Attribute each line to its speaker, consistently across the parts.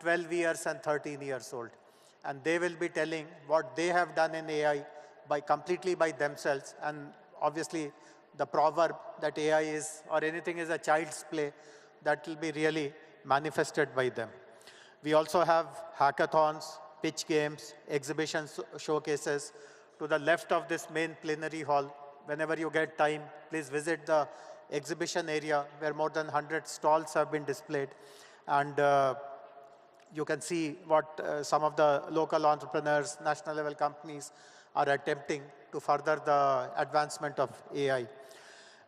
Speaker 1: 12 years and 13 years old. And they will be telling what they have done in AI completely by themselves. And obviously, the proverb that AI is, or anything is a child's play, that will be really manifested by them. We also have hackathons, pitch games, exhibition showcases. To the left of this main plenary hall, whenever you get time, please visit the exhibition area where more than 100 stalls have been displayed. And you can see what some of the local entrepreneurs, national level companies are attempting to further the advancement of AI.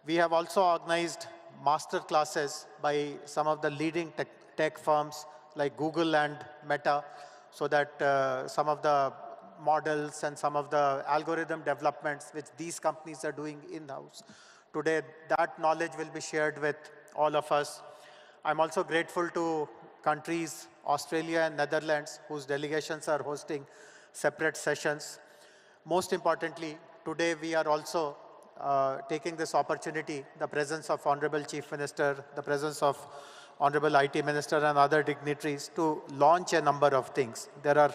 Speaker 1: We have also organized master classes by some of the leading tech firms like Google and Meta, so that some of the models and some of the algorithm developments which these companies are doing in-house. Today, that knowledge will be shared with all of us. I'm also grateful to countries, Australia and Netherlands, whose delegations are hosting separate sessions. Most importantly, today we are also taking this opportunity, the presence of Honorable Chief Minister, the presence of Honorable IT Minister and other dignitaries to launch a number of things. There are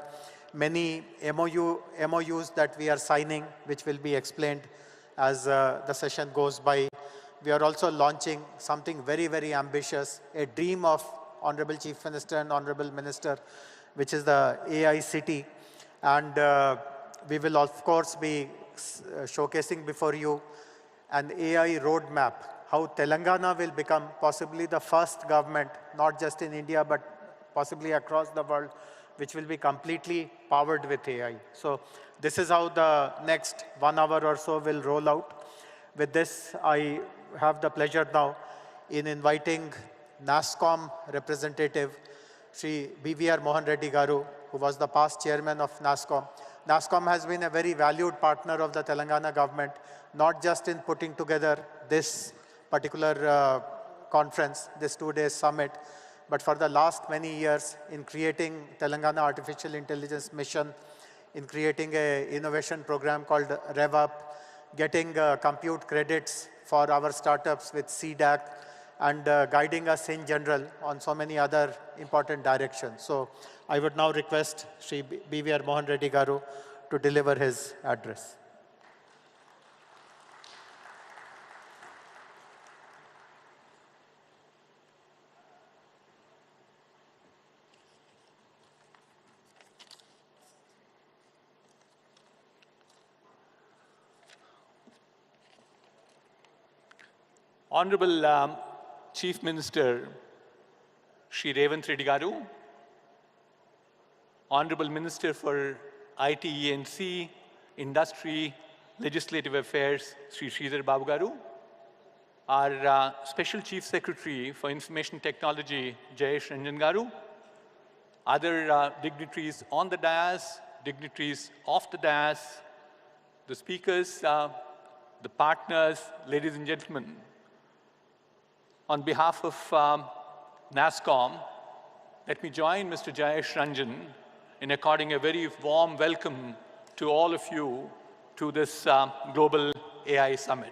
Speaker 1: many MOUs that we are signing, which will be explained as the session goes by. We are also launching something very, very ambitious, a dream of Honorable Chief Minister and Honorable Minister, which is the AI City. And we will, of course, be showcasing before you an AI roadmap, how Telangana will become possibly the first government, not just in India, but possibly across the world, which will be completely powered with AI. So this is how the next 1 hour or so will roll out. With this, I have the pleasure now in inviting NASSCOM representative, Shri B.V.R. Mohan Reddy Garu, who was the past chairman of NASSCOM. NASSCOM has been a very valued partner of the Telangana government, not just in putting together this particular conference, this 2-day summit, but for the last many years in creating Telangana Artificial Intelligence Mission, in creating an innovation program called RevUp, getting compute credits for our startups with CDAC, and guiding us in general on so many other important directions. So I would now request Shri B.V.R. Mohan Reddy Garu to deliver his address.
Speaker 2: Honorable Chief Minister, Shri A.Revanth Reddy Garu, Honorable Minister for IT, E&C, Industry, Legislative Affairs, Shri Sridhar Babu Garu, our Special Chief Secretary for Information Technology, Jayesh Ranjan Garu, other dignitaries on the dais, dignitaries off the dais, the speakers, the partners, ladies and gentlemen. On behalf of NASSCOM, let me join Mr. Jayesh Ranjan in according a very warm welcome to all of you to this Global AI Summit.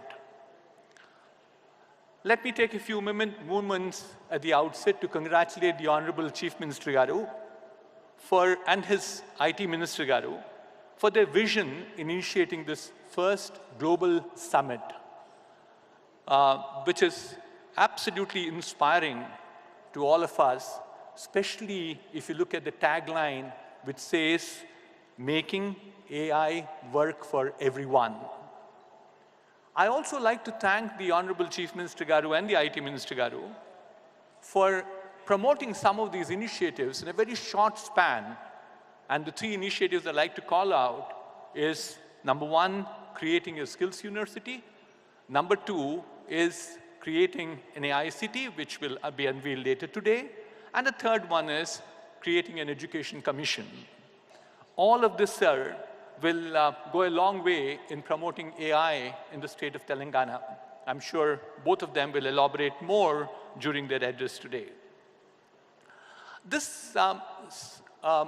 Speaker 2: Let me take a few moments at the outset to congratulate the Honorable Chief Minister Garu and his IT Minister Garu for their vision in initiating this first Global Summit, which is absolutely inspiring to all of us, especially if you look at the tagline which says, making AI work for everyone. I also like to thank the Honorable Chief Minister Garu and the IT Minister Garu for promoting some of these initiatives in a very short span. And the 3 initiatives I'd like to call out is, number 1, creating a skills university. Number 2 is creating an AI city, which will be unveiled later today. And the third one is creating an education commission. All of this, sir, will go a long way in promoting AI in the state of Telangana. I'm sure both of them will elaborate more during their address today. This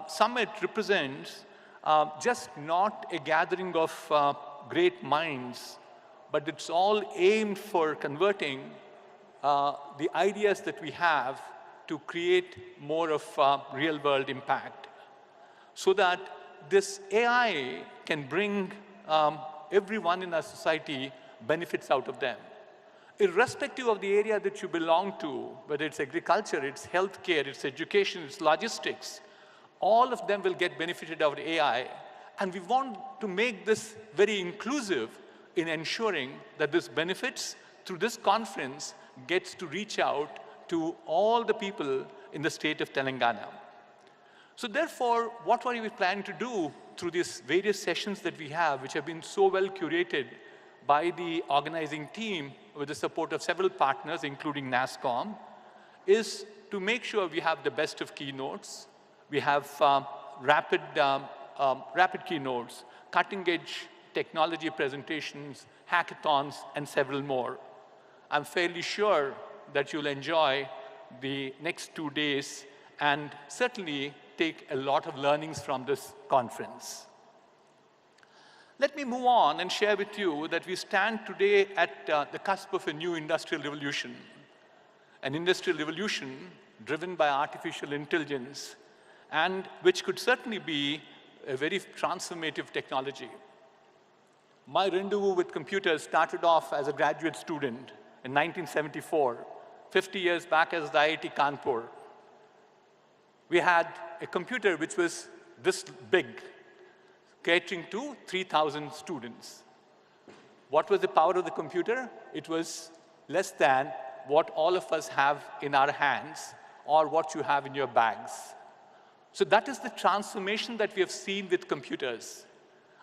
Speaker 2: summit represents just not a gathering of great minds, but it's all aimed for converting the ideas that we have to create more of real-world impact, so that this AI can bring everyone in our society benefits out of them. Irrespective of the area that you belong to, whether it's agriculture, it's healthcare, it's education, it's logistics, all of them will get benefited out of AI. And we want to make this very inclusive in ensuring that this benefits through this conference gets to reach out to all the people in the state of Telangana. So therefore, what are we planning to do through these various sessions that we have, which have been so well curated by the organizing team with the support of several partners, including NASSCOM, is to make sure we have the best of keynotes. We have rapid keynotes, cutting-edge technology presentations, hackathons, and several more. I'm fairly sure that you'll enjoy the next 2 days and certainly take a lot of learnings from this conference. Let me move on and share with you that we stand today at the cusp of a new industrial revolution, an industrial revolution driven by artificial intelligence, and which could certainly be a very transformative technology. My rendezvous with computers started off as a graduate student in 1974, 50 years back as the IIT Kanpur. We had a computer which was this big, catering to 3,000 students. What was the power of the computer? It was less than what all of us have in our hands or what you have in your bags. So that is the transformation that we have seen with computers.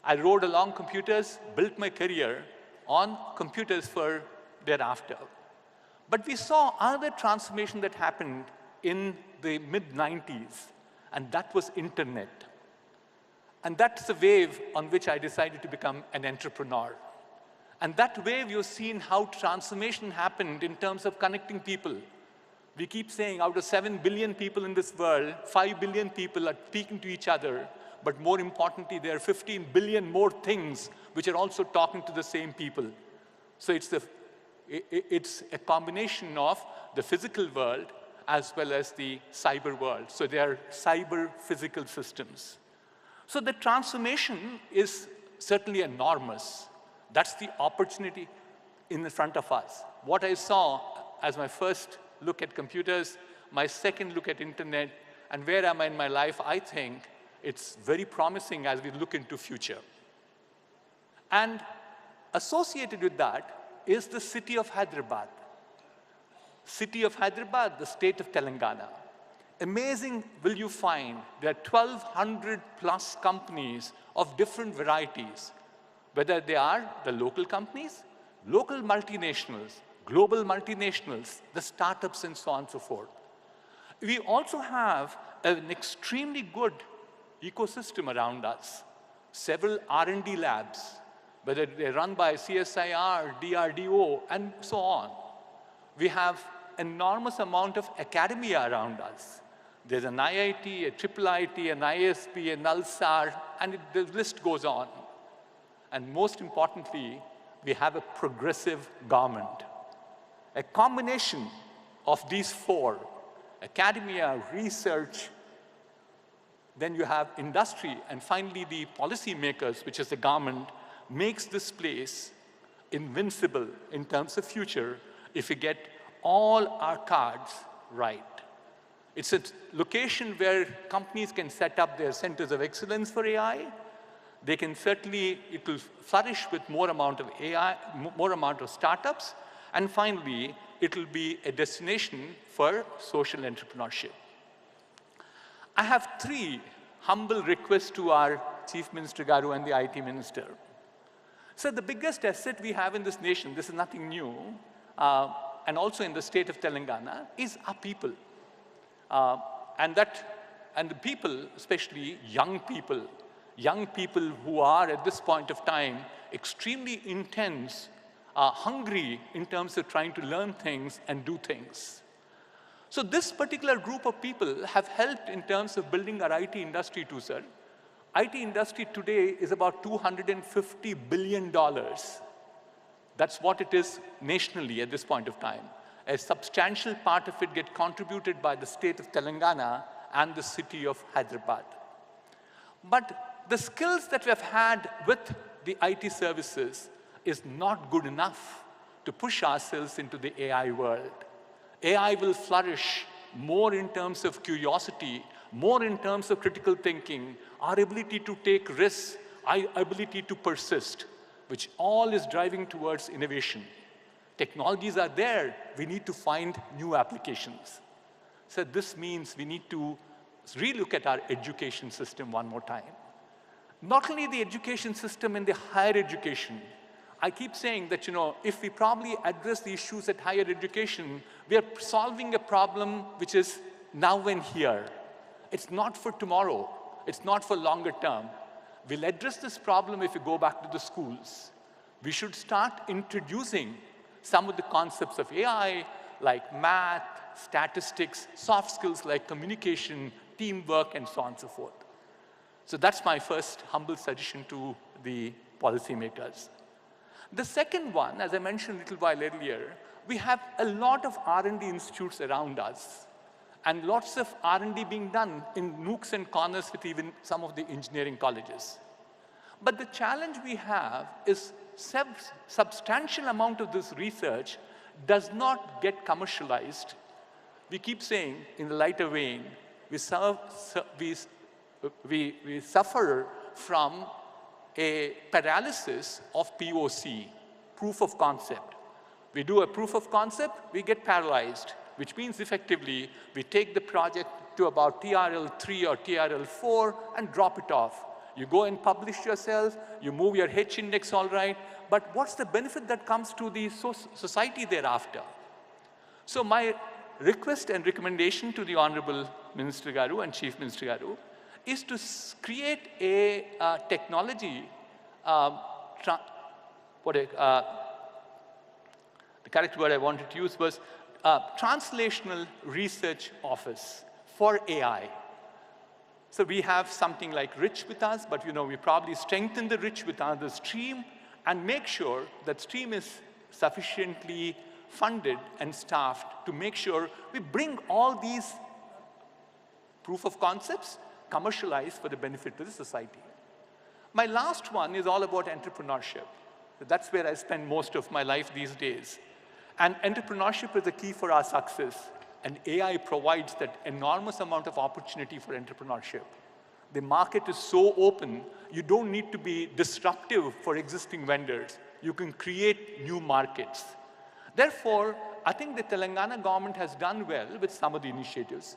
Speaker 2: I rode along computers, built my career on computers for thereafter. But we saw another transformation that happened in the mid-90s, and that was internet. And that's the wave on which I decided to become an entrepreneur. And that wave, you've seen how transformation happened in terms of connecting people. We keep saying out of 7 billion people in this world, 5 billion people are speaking to each other. But more importantly, there are 15 billion more things which are also talking to the same people. So it's a combination of the physical world as well as the cyber world. So they are cyber-physical systems. So the transformation is certainly enormous. That's the opportunity in front of us. What I saw as my first look at computers, my second look at internet, and where am I in my life, I think it's very promising as we look into future. And associated with that is the city of Hyderabad. City of Hyderabad, the state of Telangana. Amazing will you find there are 1,200 plus companies of different varieties, whether they are the local companies, local multinationals, global multinationals, the startups, and so on and so forth. We also have an extremely good ecosystem around us. Several R&D labs, whether they're run by CSIR, DRDO, and so on. We have enormous amount of academia around us. There's an IIT, a IIIT, an ISB, an NALSAR, and the list goes on. And most importantly, we have a progressive government. A combination of these four, academia, research, then you have industry, and finally the policymakers, which is the government, makes this place invincible in terms of future if we get all our cards right. It's a location where companies can set up their centers of excellence for AI. They can certainly, it will flourish with more amount of AI, more amount of startups. And finally, it will be a destination for social entrepreneurship. I have 3 humble requests to our Chief Minister Garu and the IT Minister. So the biggest asset we have in this nation, this is nothing new, and also in the state of Telangana, is our people. And the people, especially young people who are at this point of time extremely intense, hungry in terms of trying to learn things and do things. So this particular group of people have helped in terms of building our IT industry too, sir. IT industry today is about $250 billion. That's what it is nationally at this point of time. A substantial part of it gets contributed by the state of Telangana and the city of Hyderabad. But the skills that we have had with the IT services is not good enough to push ourselves into the AI world. AI will flourish more in terms of curiosity, more in terms of critical thinking, our ability to take risks, our ability to persist, which all is driving towards innovation. Technologies are there, we need to find new applications. So this means we need to relook at our education system one more time. Not only the education system in the higher education, I keep saying that, if we probably address the issues at higher education, we are solving a problem which is now and here. It's not for tomorrow. It's not for longer term. We'll address this problem if we go back to the schools. We should start introducing some of the concepts of AI, like math, statistics, soft skills like communication, teamwork, and so on and so forth. So that's my first humble suggestion to the policymakers. The second one, as I mentioned a little while earlier, we have a lot of R&D institutes around us, and lots of R&D being done in nooks and corners with even some of the engineering colleges. But the challenge we have is substantial amount of this research does not get commercialized. We keep saying, in the lighter vein, we suffer from a paralysis of POC, proof of concept. We do a proof of concept, we get paralyzed, which means effectively we take the project to about TRL 3 or TRL 4 and drop it off. You go and publish yourself, you move your H index all right, but what's the benefit that comes to the society thereafter? So my request and recommendation to the Honorable Minister Garu and Chief Minister Garu is to create a technology, the correct word I wanted to use was translational research office for AI. So we have something like RICH with us, but we probably strengthen the RICH with another stream and make sure that stream is sufficiently funded and staffed to make sure we bring all these proof of concepts commercialized for the benefit of the society. My last one is all about entrepreneurship. That's where I spend most of my life these days. And entrepreneurship is the key for our success. And AI provides that enormous amount of opportunity for entrepreneurship. The market is so open, you don't need to be disruptive for existing vendors. You can create new markets. Therefore, I think the Telangana government has done well with some of the initiatives.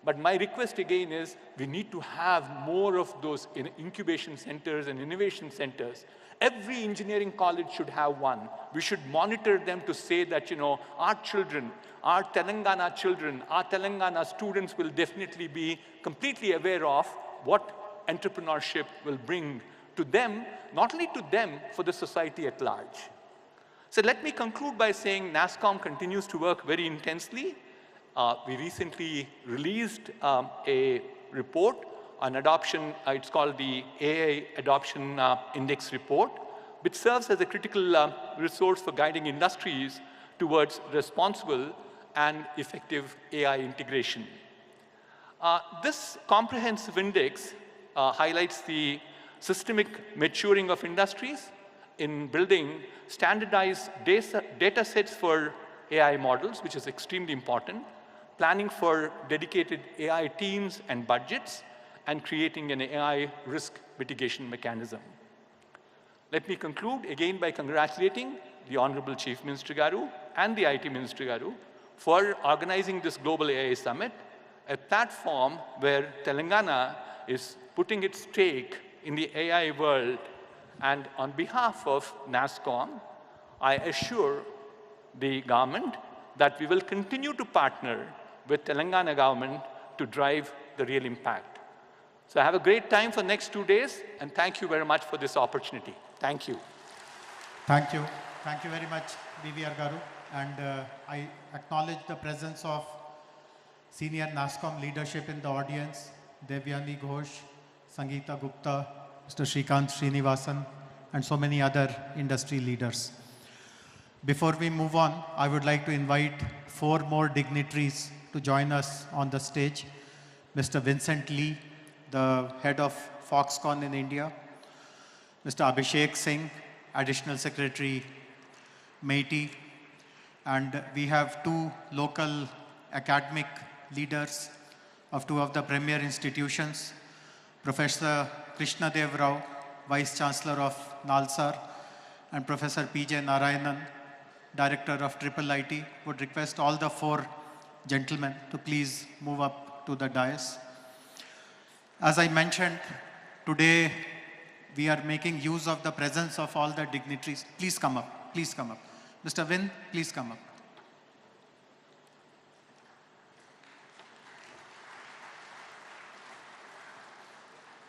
Speaker 2: But my request again is we need to have more of those incubation centers and innovation centers. Every engineering college should have one. We should monitor them to say that, our children, our Telangana children, our Telangana students will definitely be completely aware of what entrepreneurship will bring to them, not only to them, for the society at large. So let me conclude by saying NASSCOM continues to work very intensely. We recently released a report on adoption. It's called the AI Adoption Index Report, which serves as a critical resource for guiding industries towards responsible and effective AI integration. This comprehensive index highlights the systemic maturing of industries in building standardized data sets for AI models, which is extremely important, planning for dedicated AI teams and budgets, and creating an AI risk mitigation mechanism. Let me conclude again by congratulating the Honorable Chief Minister Garu and the IT Minister Garu for organizing this Global AI Summit, a platform where Telangana is putting its stake in the AI world. And on behalf of NASSCOM, I assure the government that we will continue to partner with Telangana government to drive the real impact. So have a great time for the next 2 days, and thank you very much for this opportunity. Thank you.
Speaker 3: Thank you. Thank you very much, BVR Garu. And I acknowledge the presence of senior NASSCOM leadership in the audience, Devyani Ghosh, Sangeeta Gupta, Mr. Shrikant Srinivasan, and so many other industry leaders. Before we move on, I would like to invite 4 more dignitaries to join us on the stage. Mr. Vincent Lee, the head of Foxconn in India. Mr. Abhishek Singh, Additional Secretary, MeitY. And we have 2 local academic leaders of 2 of the premier institutions, Professor Krishna Dev Rao, Vice Chancellor of Nalsar, and Professor P.J. Narayanan, Director of IIIT. Would request all the 4 gentlemen to please move up to the dais. As I mentioned, today we are making use of the presence of all the dignitaries. Please come up, please come up. Mr. Vin, please come up.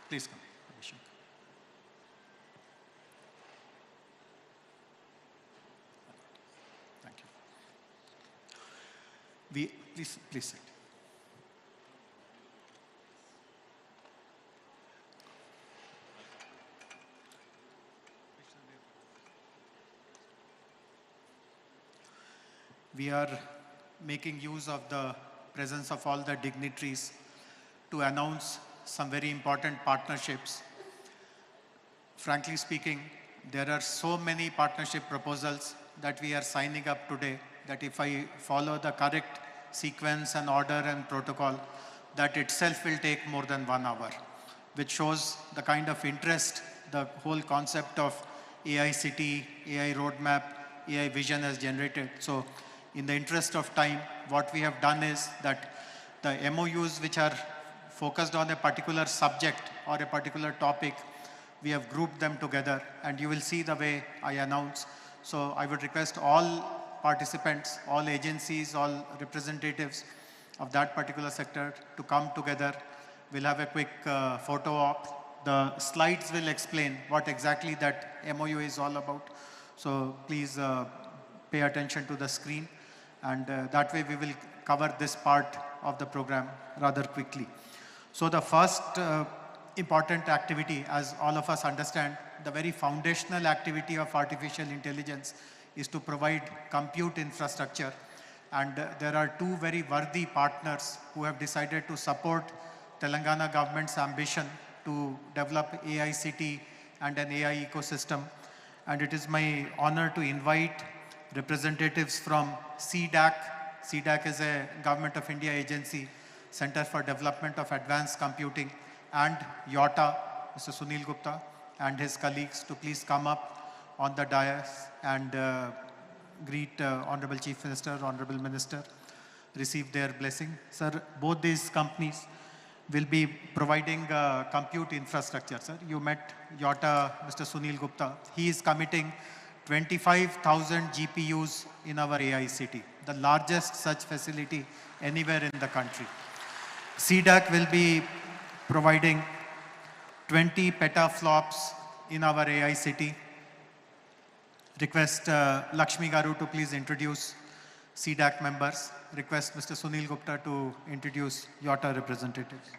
Speaker 3: Please come, Abhishek. Thank you. Please sit. We are making use of the presence of all the dignitaries to announce some very important partnerships. Frankly speaking, there are so many partnership proposals that we are signing up today that if I follow the correct sequence and order and protocol, that itself will take more than 1 hour, which shows the kind of interest the whole concept of AI city, AI roadmap, AI vision has generated. So in the interest of time, what we have done is that the MOUs which are focused on a particular subject or a particular topic, we have grouped them together, and you will see the way I announce. So I would request all participants, all agencies, all representatives of that particular sector to come together. We'll have a quick photo op. The slides will explain what exactly that MOU is all about. So please pay attention to the screen, and that way we will cover this part of the program rather quickly. So the first important activity, as all of us understand, the very foundational activity of artificial intelligence is to provide compute infrastructure. And there are 2 very worthy partners who have decided to support Telangana government's ambition to develop AI city and an AI ecosystem. And it is my honor to invite representatives from CDAC. CDAC is a Government of India agency, Center for Development of Advanced Computing, and YOTA, Mr. Sunil Gupta, and his colleagues to please come up on the dais and greet Honorable Chief Minister, Honorable Minister, receive their blessing. Sir, both these companies will be providing compute infrastructure. Sir, you met YOTA, Mr. Sunil Gupta. He is committing 25,000 GPUs in our AI city, the largest such facility anywhere in the country. CDAC will be providing 20 petaflops in our AI city. Request Lakshmi Garu to please introduce CDAC members. Request Mr. Sunil Gupta to introduce YOTA representatives.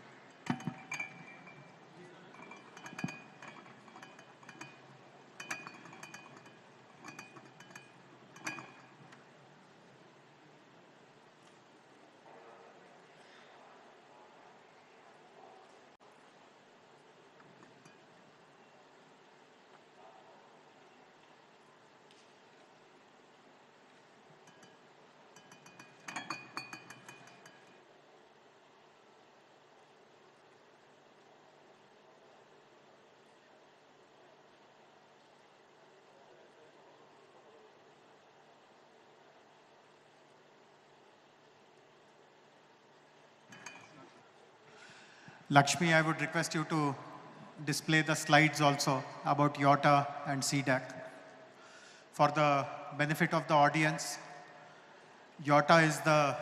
Speaker 3: Lakshmi, I would request you to display the slides also about YOTA and CDAC. For the benefit of the audience, YOTA is the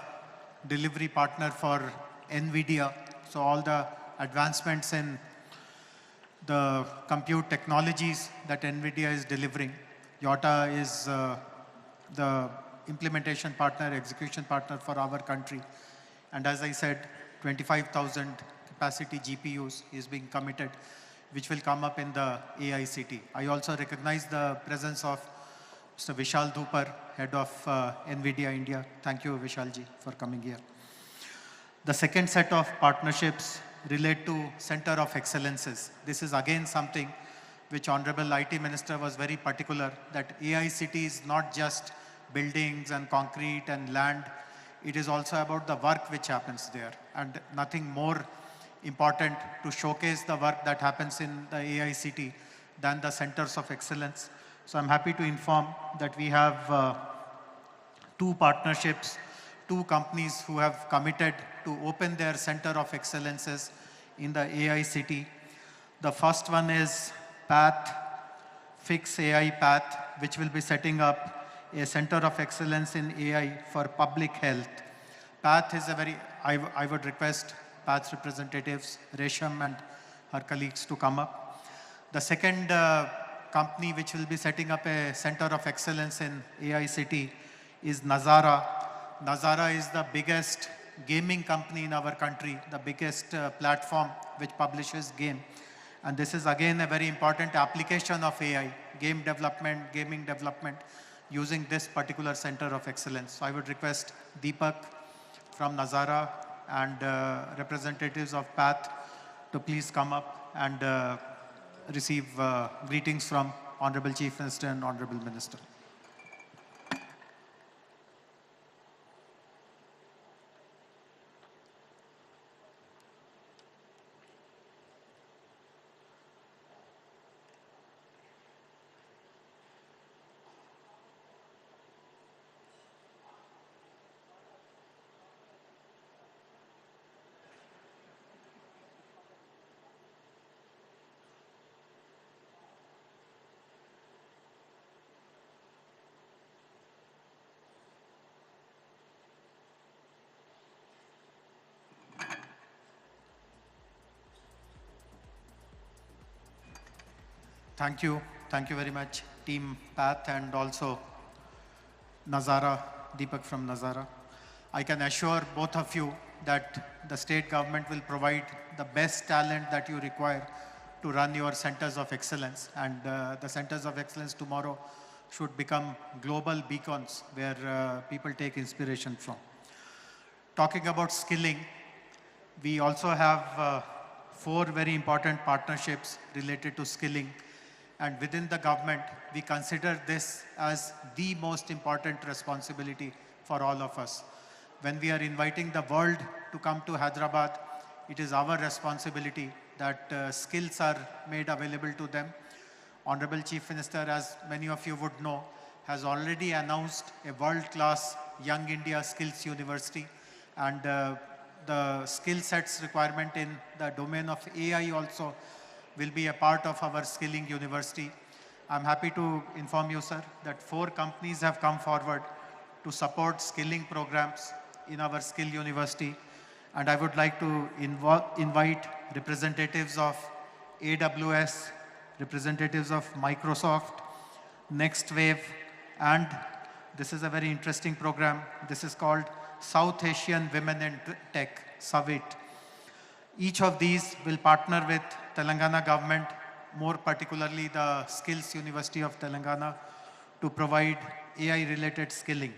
Speaker 3: delivery partner for NVIDIA. So all the advancements in the compute technologies that NVIDIA is delivering, YOTA is the implementation partner, execution partner for our country. And as I said, 25,000 capacity GPUs is being committed, which will come up in the AI city. I also recognize the presence of Mr. Vishal Dhupar, Head of NVIDIA India. Thank you, Vishalji, for coming here. The second set of partnerships relate to Center of Excellences. This is again something which Honorable IT Minister was very particular, that AI city is not just buildings and concrete and land. It is also about the work which happens there, and nothing more important to showcase the work that happens in the AI city than the centers of excellence. So I'm happy to inform that we have two partnerships, two companies who have committed to open their center of excellences in the AI city. The first one is Path, Fix AI Path, which will be setting up a center of excellence in AI for public health. Path is a very, I would request Path's representatives, Resham and her colleagues, to come up. The second company which will be setting up a center of excellence in AI city is Nazara. Nazara is the biggest gaming company in our country, the biggest platform which publishes game. And this is again a very important application of AI, game development, gaming development, using this particular center of excellence. So I would request Deepak from Nazara and representatives of Path to please come up and receive greetings from Honorable Chief Minister and Honorable Minister. Thank you. Thank you very much, Team Path and also Nazara, Deepak from Nazara. I can assure both of you that the state government will provide the best talent that you require to run your centers of excellence. And the centers of excellence tomorrow should become global beacons where people take inspiration from. Talking about skilling, we also have 4 very important partnerships related to skilling. And within the government, we consider this as the most important responsibility for all of us. When we are inviting the world to come to Hyderabad, it is our responsibility that skills are made available to them. Honorable Chief Minister, as many of you would know, has already announced a world-class Young India Skills University. And the skill sets requirement in the domain of AI also will be a part of our skilling university. I'm happy to inform you, sir, that 4 companies have come forward to support skilling programs in our skill university. And I would like to invite representatives of AWS, representatives of Microsoft, Next Wave, and this is a very interesting program. This is called South Asian Women in Tech Summit. Each of these will partner with Telangana government, more particularly the Skills University of Telangana, to provide AI-related skilling.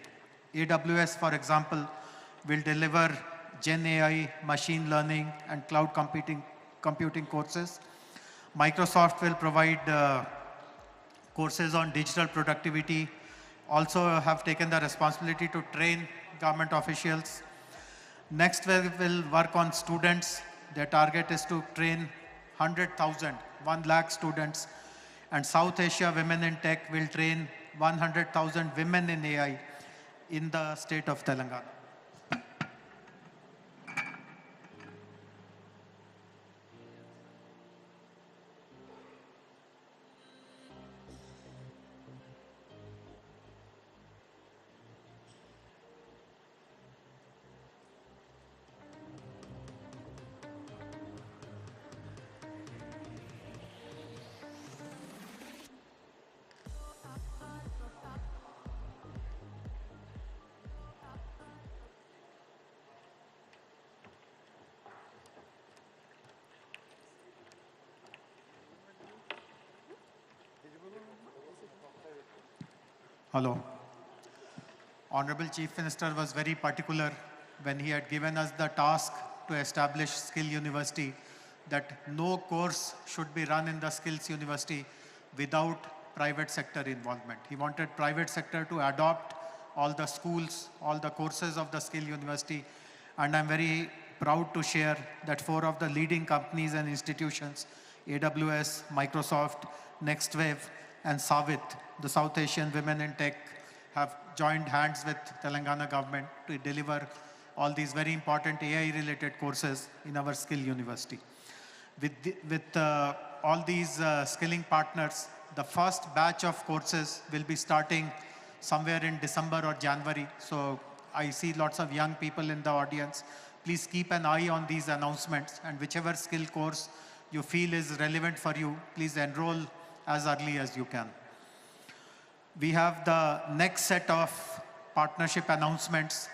Speaker 3: AWS, for example, will deliver Gen AI, machine learning, and cloud computing courses. Microsoft will provide courses on digital productivity, also have taken the responsibility to train government officials. Next, we will work on students. Their target is to train 100,000, 1 lakh students. And South Asia Women in Tech will train 100,000 women in AI in the state of Telangana. Hello. Honorable Chief Minister was very particular when he had given us the task to establish Skill University that no course should be run in the Skills University without private sector involvement. He wanted private sector to adopt all the schools, all the courses of the Skill University, and I'm very proud to share that 4 of the leading companies and institutions, AWS, Microsoft, NextWave, and Savit, the South Asian Women in Tech, have joined hands with Telangana government to deliver all these very important AI-related courses in our Skill University. With all these skilling partners, the first batch of courses will be starting somewhere in December or January. So I see lots of young people in the audience. Please keep an eye on these announcements, and whichever skill course you feel is relevant for you, please enroll as early as you can. We have the next set of partnership announcements,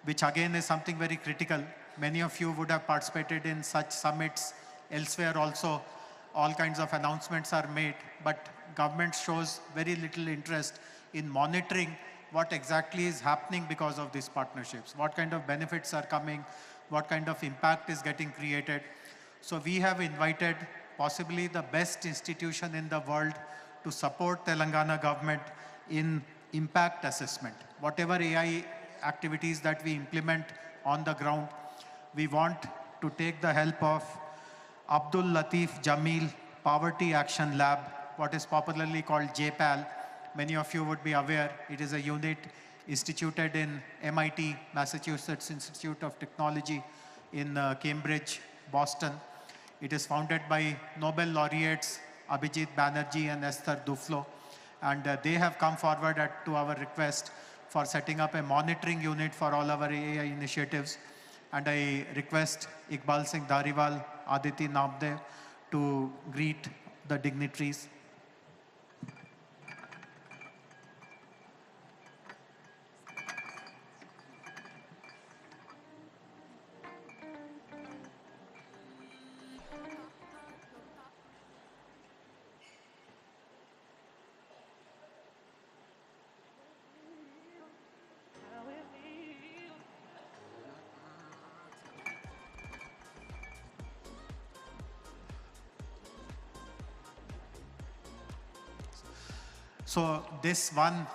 Speaker 3: which again is something very critical. Many of you would have participated in such summits elsewhere also. All kinds of announcements are made, but government shows very little interest in monitoring what exactly is happening because of these partnerships, what kind of benefits are coming, what kind of impact is getting created. So we have invited possibly the best institution in the world to support Telangana government in impact assessment. Whatever AI activities that we implement on the ground, we want to take the help of Abdul Latif Jameel Poverty Action Lab, what is popularly called JPAL. Many of you would be aware, it is a unit instituted in MIT, Massachusetts Institute of Technology in Cambridge, Boston. It is founded by Nobel laureates Abhijit Banerjee and Esther Duflo. And they have come forward to our request for setting up a monitoring unit for all our AI initiatives. And I request Iqbal Singh Dhariwal, Aditi Nabdev to greet the dignitaries. So this one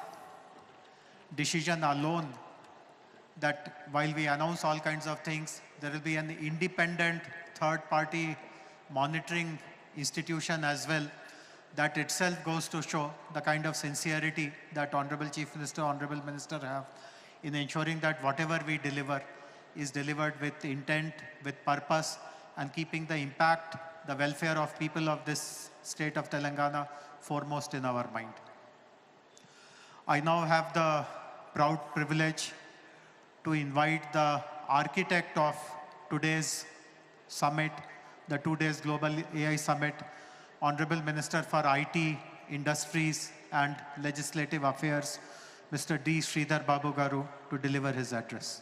Speaker 3: decision alone, that while we announce all kinds of things, there will be an independent third-party monitoring institution as well, that itself goes to show the kind of sincerity that Honorable Chief Minister, Honorable Minister have in ensuring that whatever we deliver is delivered with intent, with purpose, and keeping the impact, the welfare of people of this state of Telangana foremost in our mind. I now have the proud privilege to invite the architect of today's summit, the 2 days Global AI Summit, Honorable Minister for IT, Industries and Legislative Affairs, Mr. D. Sridhar Babu Garu, to deliver his address.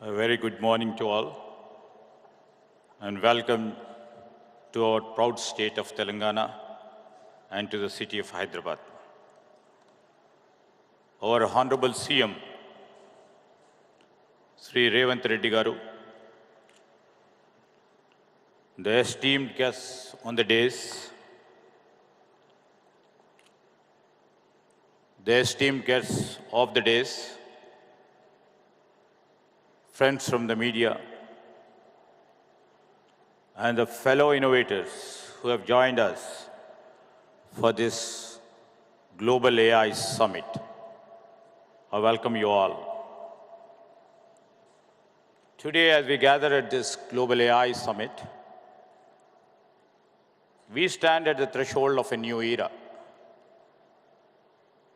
Speaker 4: A very good morning to all, and welcome to our proud state of Telangana and to the city of Hyderabad. Our Honorable CM, Sri A.Revanth Reddy Garu, the esteemed guests on the dais, the esteemed guests of the dais, friends from the media, and the fellow innovators who have joined us for this Global AI Summit. I welcome you all. Today, as we gather at this Global AI Summit, we stand at the threshold of a new era,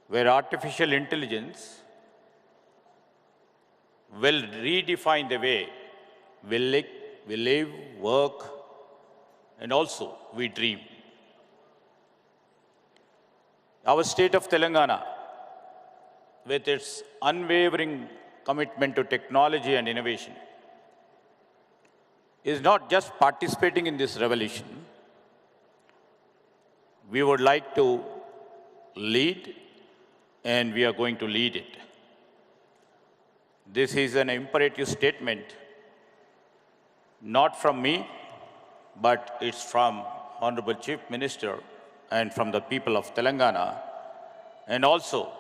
Speaker 4: where artificial intelligence will redefine the way we live, work, and also we dream. Our state of Telangana, with its unwavering commitment to technology and innovation, is not just participating in this revolution. We would like to lead, and we are going to lead it. This is an imperative statement, not from me, but it's from Honorable Chief Minister and from the people of Telangana, and also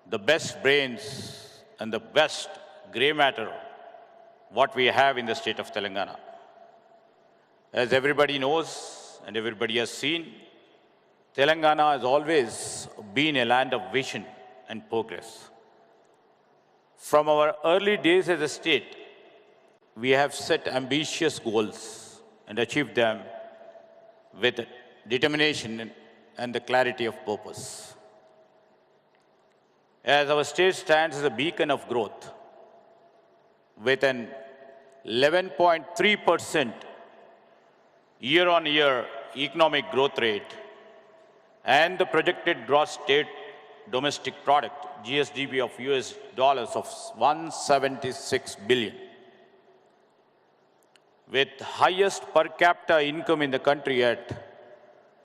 Speaker 4: the best brains and the best gray matter what we have in the state of Telangana. As everybody knows and everybody has seen, Telangana has always been a land of vision and progress. From our early days as a state, we have set ambitious goals and achieved them with determination and the clarity of purpose. As our state stands as a beacon of growth, with an 11.3% year-on-year economic growth rate and the projected gross state domestic product, GSDP of US dollars of 176 billion. With highest per capita income in the country at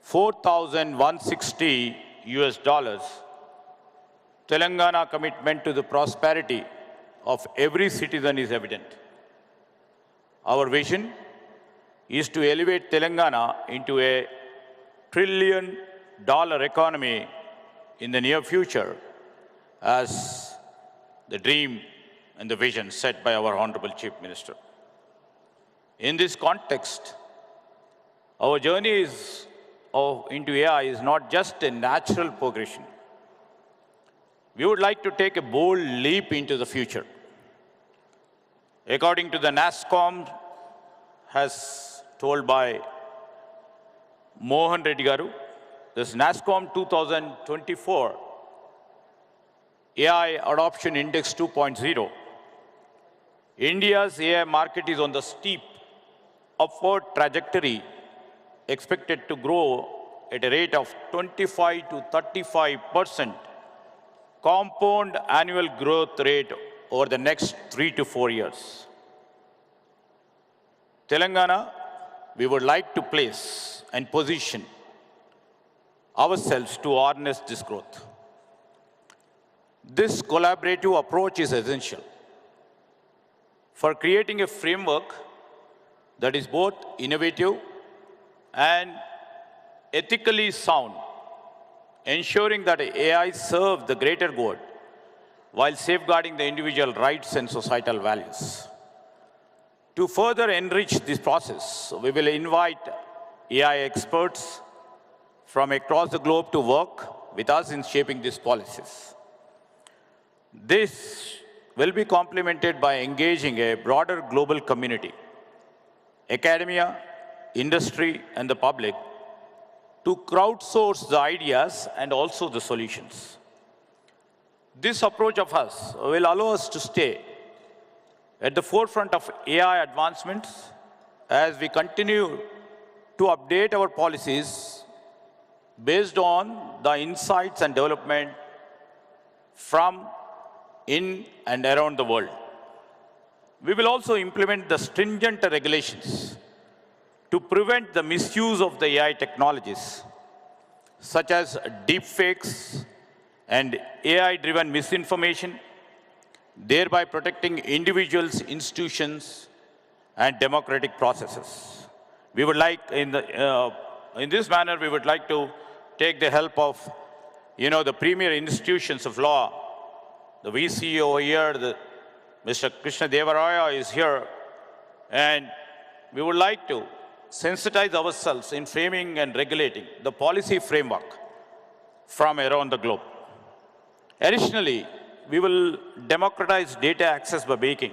Speaker 4: 4,160 US dollars, Telangana commitment to the prosperity of every citizen is evident. Our vision is to elevate Telangana into a trillion-dollar economy in the near future, as the dream and the vision set by our Honorable Chief Minister. In this context, our journey into AI is not just a natural progression. We would like to take a bold leap into the future. According to the NASSCOM, as told by Mohan Reddy Garu, this NASSCOM 2024 AI Adoption Index 2.0, India's AI market is on the steep upward trajectory, expected to grow at a rate of 25 to 35% compound annual growth rate over the next 3 to 4 years. Telangana, we would like to place and position ourselves to harness this growth. This collaborative approach is essential for creating a framework that is both innovative and ethically sound, ensuring that AI serves the greater good while safeguarding the individual rights and societal values. To further enrich this process, we will invite AI experts from across the globe to work with us in shaping these policies. This will be complemented by engaging a broader global community, academia, industry, and the public to crowdsource the ideas and also the solutions. This approach of us will allow us to stay at the forefront of AI advancements as we continue to update our policies based on the insights and development from in and around the world. We will also implement the stringent regulations to prevent the misuse of the AI technologies, such as deepfakes and AI-driven misinformation, thereby protecting individuals, institutions, and democratic processes. We would like, in this manner, we would like to take the help of, the premier institutions of law. The VC over here, Mr. Krishna Devaraya is here, and we would like to sensitize ourselves in framing and regulating the policy framework from around the globe. Additionally, we will democratize data access by making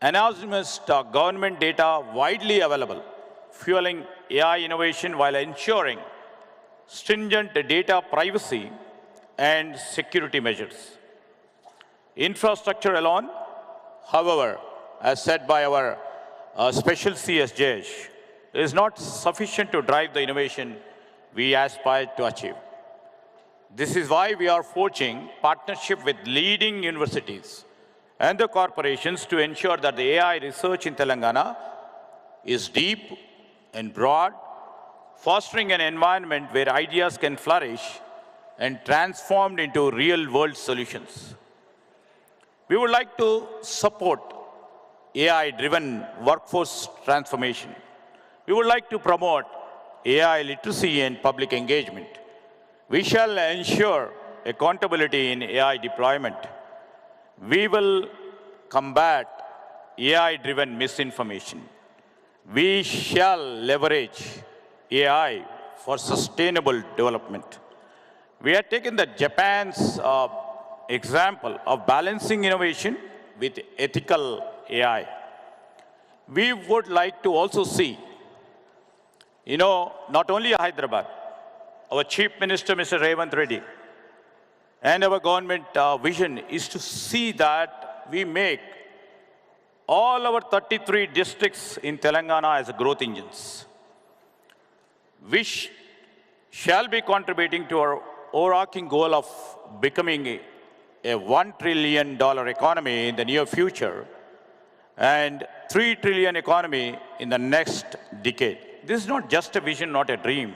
Speaker 4: anonymous government data widely available, fueling AI innovation while ensuring stringent data privacy and security measures. Infrastructure alone, however, as said by our special CS Jayesh, is not sufficient to drive the innovation we aspire to achieve. This is why we are forging partnership with leading universities and the corporations to ensure that the AI research in Telangana is deep and broad, fostering an environment where ideas can flourish and transformed into real-world solutions. We would like to support AI-driven workforce transformation. We would like to promote AI literacy and public engagement. We shall ensure accountability in AI deployment. We will combat AI-driven misinformation. We shall leverage AI for sustainable development. We have taken the Japan's example of balancing innovation with ethical AI. We would like to also see, not only Hyderabad, our Chief Minister, Mr. A.Revanth Reddy, and our government vision is to see that we make all our 33 districts in Telangana as growth engines, which shall be contributing to our overarching goal of becoming a $1 trillion economy in the near future and $3 trillion economy in the next decade. This is not just a vision, not a dream.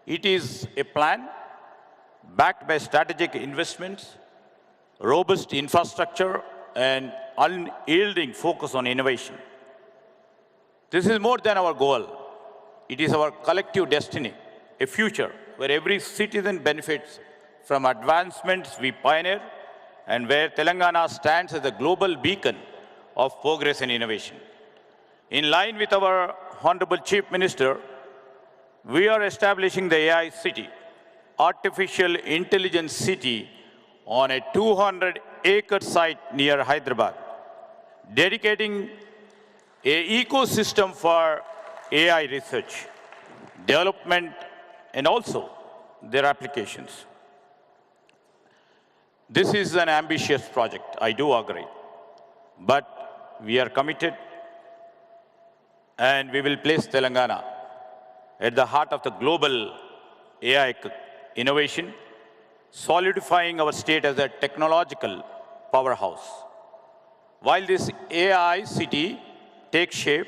Speaker 4: It is a plan backed by strategic investments, robust infrastructure, and unyielding focus on innovation. This is more than our goal. It is our collective destiny, a future where every citizen benefits from advancements we pioneer and where Telangana stands as a global beacon of progress and innovation. In line with our Honorable Chief Minister, we are establishing the AI City, Artificial Intelligence City, on a 200-acre site near Hyderabad, dedicating an ecosystem for AI research, development, and also their applications. This is an ambitious project, I do agree, but we are committed and we will place Telangana at the heart of the global AI innovation, solidifying our state as a technological powerhouse. While this AI city takes shape,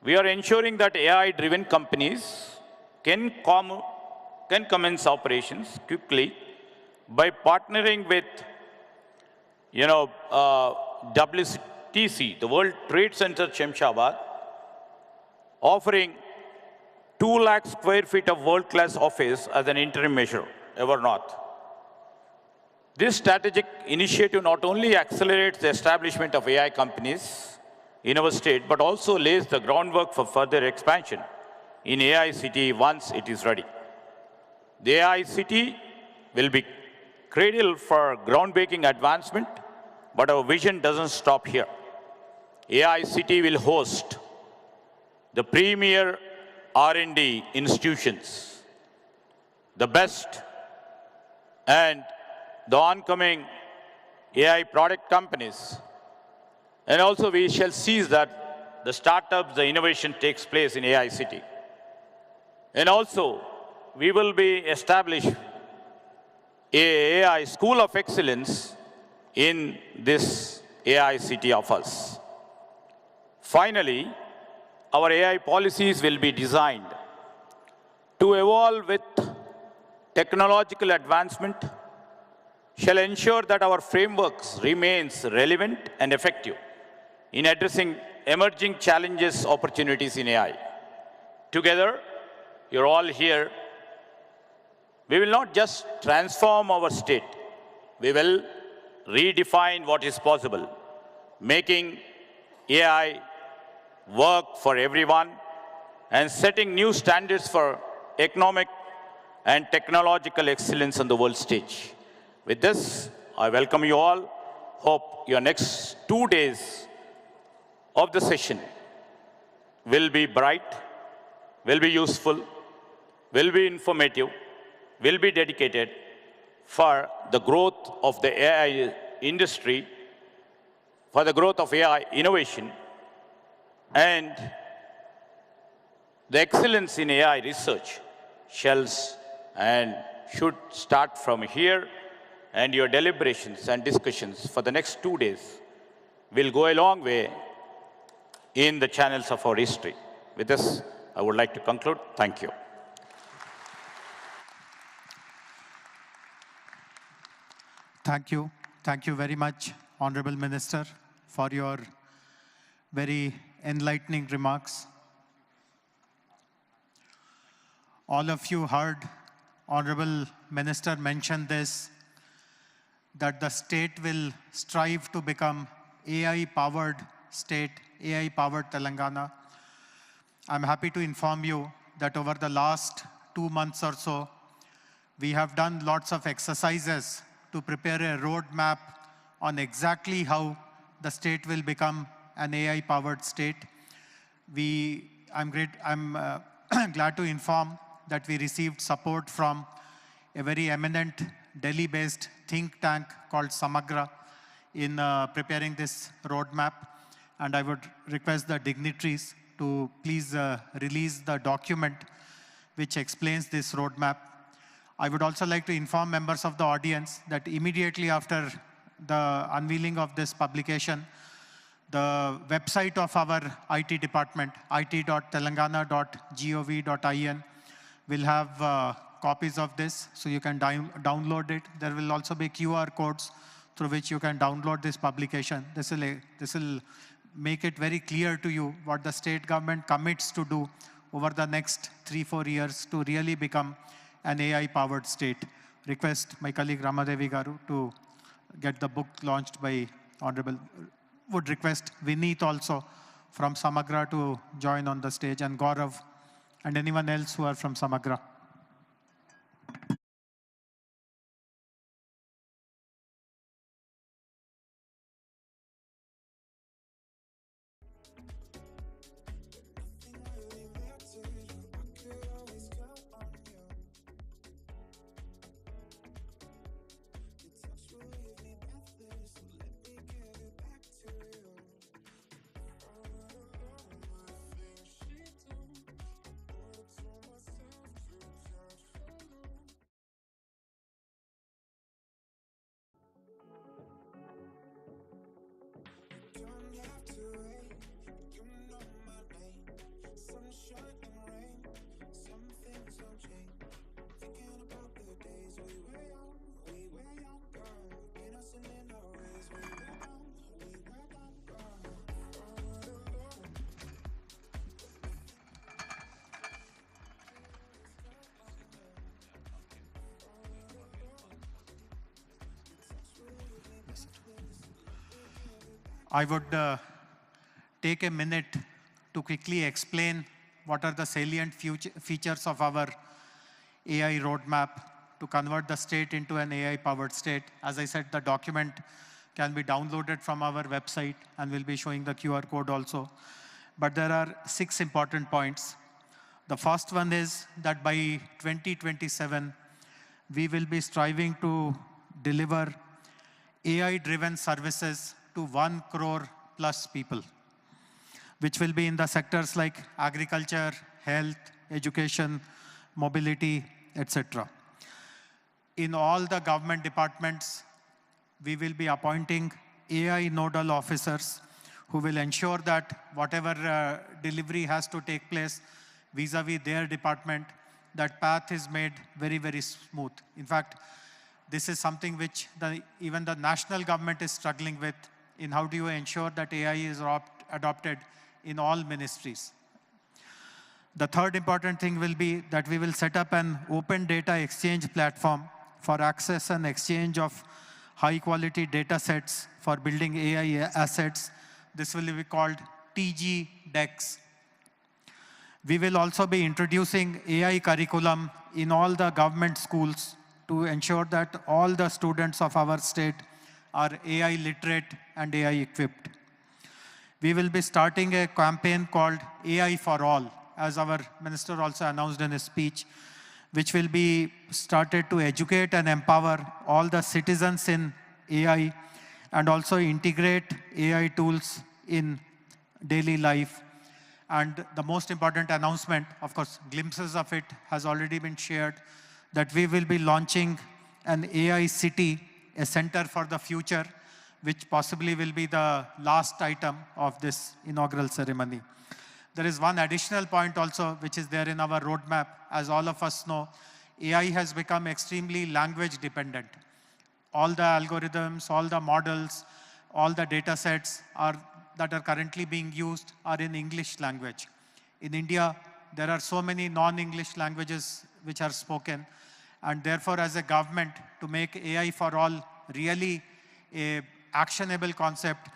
Speaker 4: we are ensuring that AI-driven companies can commence operations quickly by partnering with, WTC, the World Trade Center, Shamshabad, offering 2 lakh square feet of world-class office as an interim measure, ever not. This strategic initiative not only accelerates the establishment of AI companies in our state, but also lays the groundwork for further expansion in AI City once it is ready. The AI City will be cradle for groundbreaking advancement, but our vision doesn't stop here. AI City will host the premier R&D institutions, the best and the oncoming AI product companies. And also we shall seize that the startups, the innovation takes place in AI City. And also we will be established an AI School of Excellence in this AI City of us. Finally, our AI policies will be designed to evolve with technological advancement, shall ensure that our frameworks remains relevant and effective in addressing emerging challenges, opportunities in AI. Together, you're all here. We will not just transform our state. We will redefine what is possible, making AI work for everyone and setting new standards for economic and technological excellence on the world stage. With this, I welcome you all. Hope your next 2 days of the session will be bright, will be useful, will be informative, will be dedicated for the growth of the AI industry, for the growth of AI innovation, and the excellence in AI research shells and should start from here, and your deliberations and discussions for the next 2 days will go a long way in the channels of our history. With this, I would like to conclude. Thank you.
Speaker 3: Thank you. Thank you very much, Honorable Minister, for your very enlightening remarks. All of you heard Honorable Minister mention this, that the state will strive to become AI-powered state, AI-powered Telangana. I'm happy to inform you that over the last 2 months or so, we have done lots of exercises to prepare a roadmap on exactly how the state will become an AI-powered state. I'm glad to inform that we received support from a very eminent Delhi-based think tank called Samagra in preparing this roadmap. And I would request the dignitaries to please release the document which explains this roadmap. I would also like to inform members of the audience that immediately after the unveiling of this publication, the website of our IT department, it.telangana.gov.in, will have copies of this, so you can download it. There will also be QR codes through which you can download this publication. This will make it very clear to you what the state government commits to do over the next 3-4 years to really become an AI-powered state. Request my colleague Ramadevi Garu to get the book launched by Honorable. Would request Vineet also from Samagra to join on the stage, and Gaurav and anyone else who are from Samagra. I would take a minute to quickly explain what are the salient features of our AI roadmap to convert the state into an AI-powered state. As I said, the document can be downloaded from our website, and we'll be showing the QR code also. But there are 6 important points. The first one is that by 2027, we will be striving to deliver AI-driven services to 1 crore plus people, which will be in the sectors like agriculture, health, education, mobility, etc. In all the government departments, we will be appointing AI nodal officers who will ensure that whatever delivery has to take place vis-a-vis their department, that path is made very, very smooth. In fact, this is something which even the national government is struggling with, in how do you ensure that AI is adopted in all ministries. The third important thing will be that we will set up an open data exchange platform for access and exchange of high-quality data sets for building AI assets. This will be called TG DEX. We will also be introducing AI curriculum in all the government schools to ensure that all the students of our state are AI literate and AI equipped. We will be starting a campaign called AI for All, as our minister also announced in his speech, which will be started to educate and empower all the citizens in AI and also integrate AI tools in daily life. And the most important announcement, of course, glimpses of it has already been shared, that we will be launching an AI city, a center for the future, which possibly will be the last item of this inaugural ceremony. There is one additional point also, which is there in our roadmap. As all of us know, AI has become extremely language dependent. All the algorithms, all the models, all the data sets that are currently being used are in English language. In India, there are so many non-English languages which are spoken, and therefore as a government, to make AI for all really a actionable concept,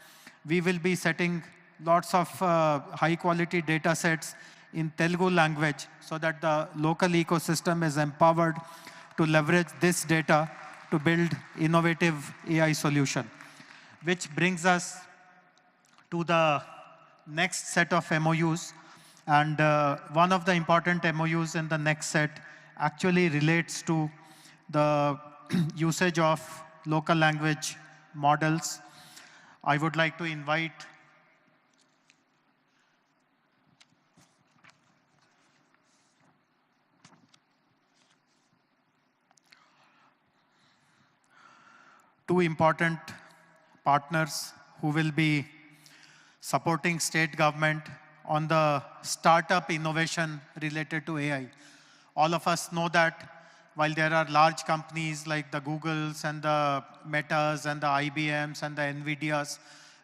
Speaker 3: we will be setting lots of high quality data sets in Telugu language so that the local ecosystem is empowered to leverage this data to build innovative AI solution. Which brings us to the next set of MOUs. And one of the important MOUs in the next set actually relates to the usage of local language models. I would like to invite two important partners who will be supporting state government on the startup innovation related to AI. All of us know that while there are large companies like the Googles and the Metas and the IBMs and the NVIDIAs,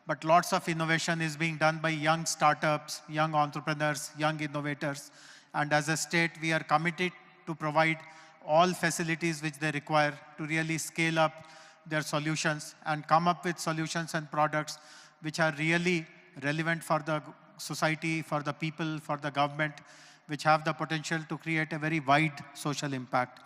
Speaker 3: but lots of innovation is being done by young startups, young entrepreneurs, young innovators. And as a state, we are committed to provide all facilities which they require to really scale up their solutions and come up with solutions and products which are really relevant for the society, for the people, for the government, which have the potential to create a very wide social impact.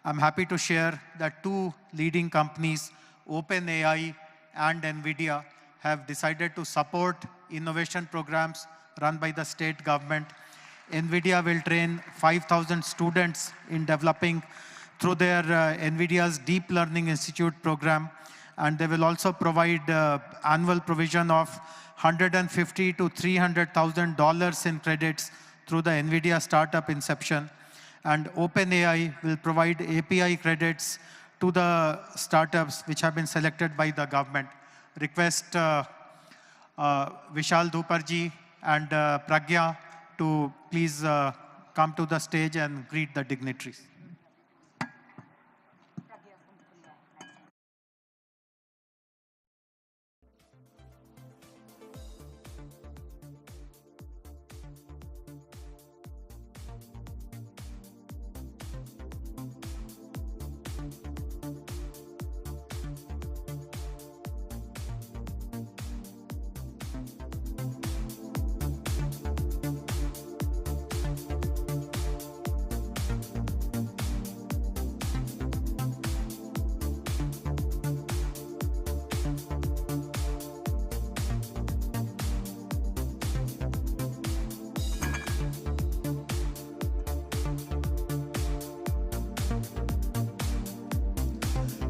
Speaker 3: I'm happy to share that two leading companies, OpenAI and NVIDIA, have decided to support innovation programs run by the state government. NVIDIA will train 5,000 students in developing through their NVIDIA's Deep Learning Institute program, and they will also provide annual provision of $150,000 to $300,000 in credits through the NVIDIA Startup Inception. And OpenAI will provide API credits to the startups which have been selected by the government. Request Vishal Dhuparji and Pragya to please come to the stage and greet the dignitaries.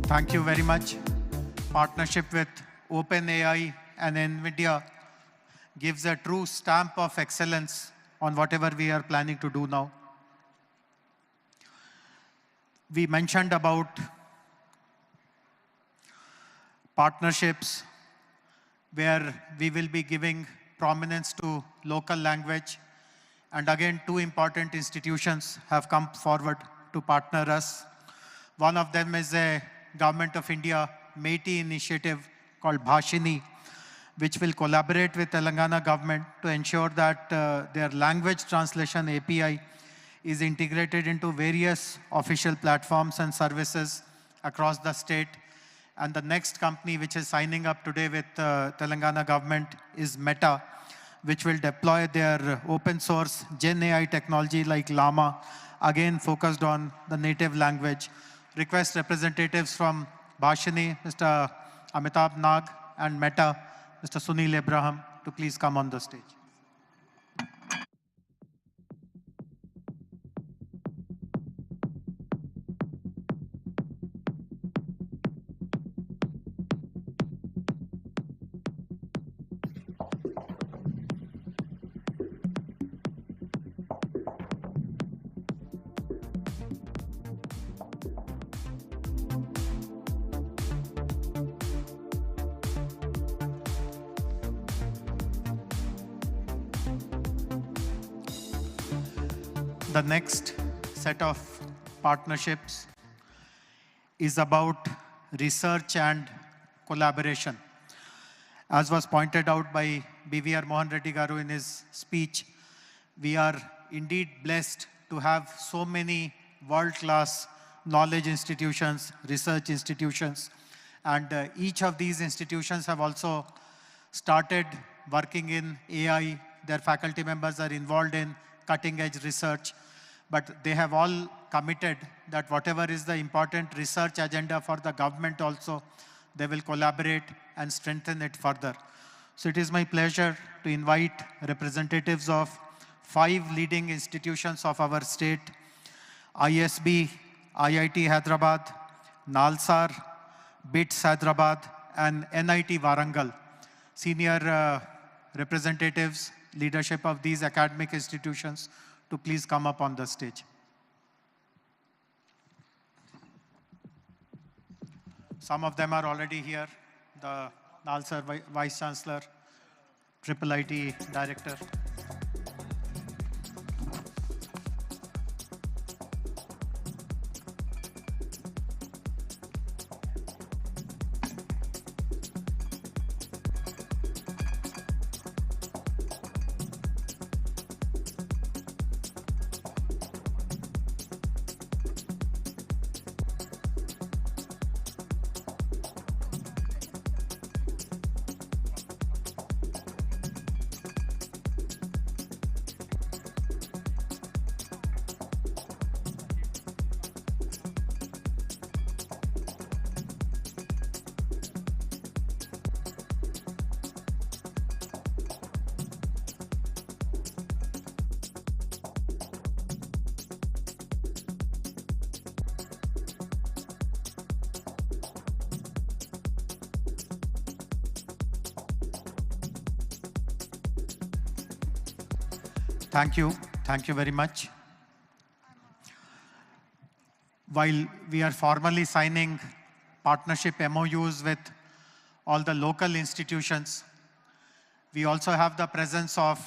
Speaker 3: Thank you very much. Partnership with OpenAI and NVIDIA gives a true stamp of excellence on whatever we are planning to do now. We mentioned about partnerships where we will be giving prominence to local language. And again, two important institutions have come forward to partner us. One of them is a Government of India MeitY initiative called Bhashini, which will collaborate with Telangana government to ensure that their language translation API is integrated into various official platforms and services across the state. And the next company which is signing up today with Telangana government is Meta, which will deploy their open source Gen AI technology like Llama, again focused on the native language. Request representatives from Bhashini, Mr. Amitabh Nag, and Meta, Mr. Sunil Abraham, to please come on the stage. The next set of partnerships is about research and collaboration. As was pointed out by BVR Mohan Reddy Garu in his speech, we are indeed blessed to have so many world-class knowledge institutions, research institutions, and each of these institutions have also started working in AI. Their faculty members are involved in cutting-edge research, but they have all committed that whatever is the important research agenda for the government also, they will collaborate and strengthen it further. So it is my pleasure to invite representatives of 5 leading institutions of our state: ISB, IIT Hyderabad, NALSAR, BITS Hyderabad, and NIT Warangal. Senior representatives, leadership of these academic institutions, to please come up on the stage. Some of them are already here. The NALSAR Vice Chancellor, IIIT Director. Thank you. Thank you very much. While we are formally signing partnership MOUs with all the local institutions, we also have the presence of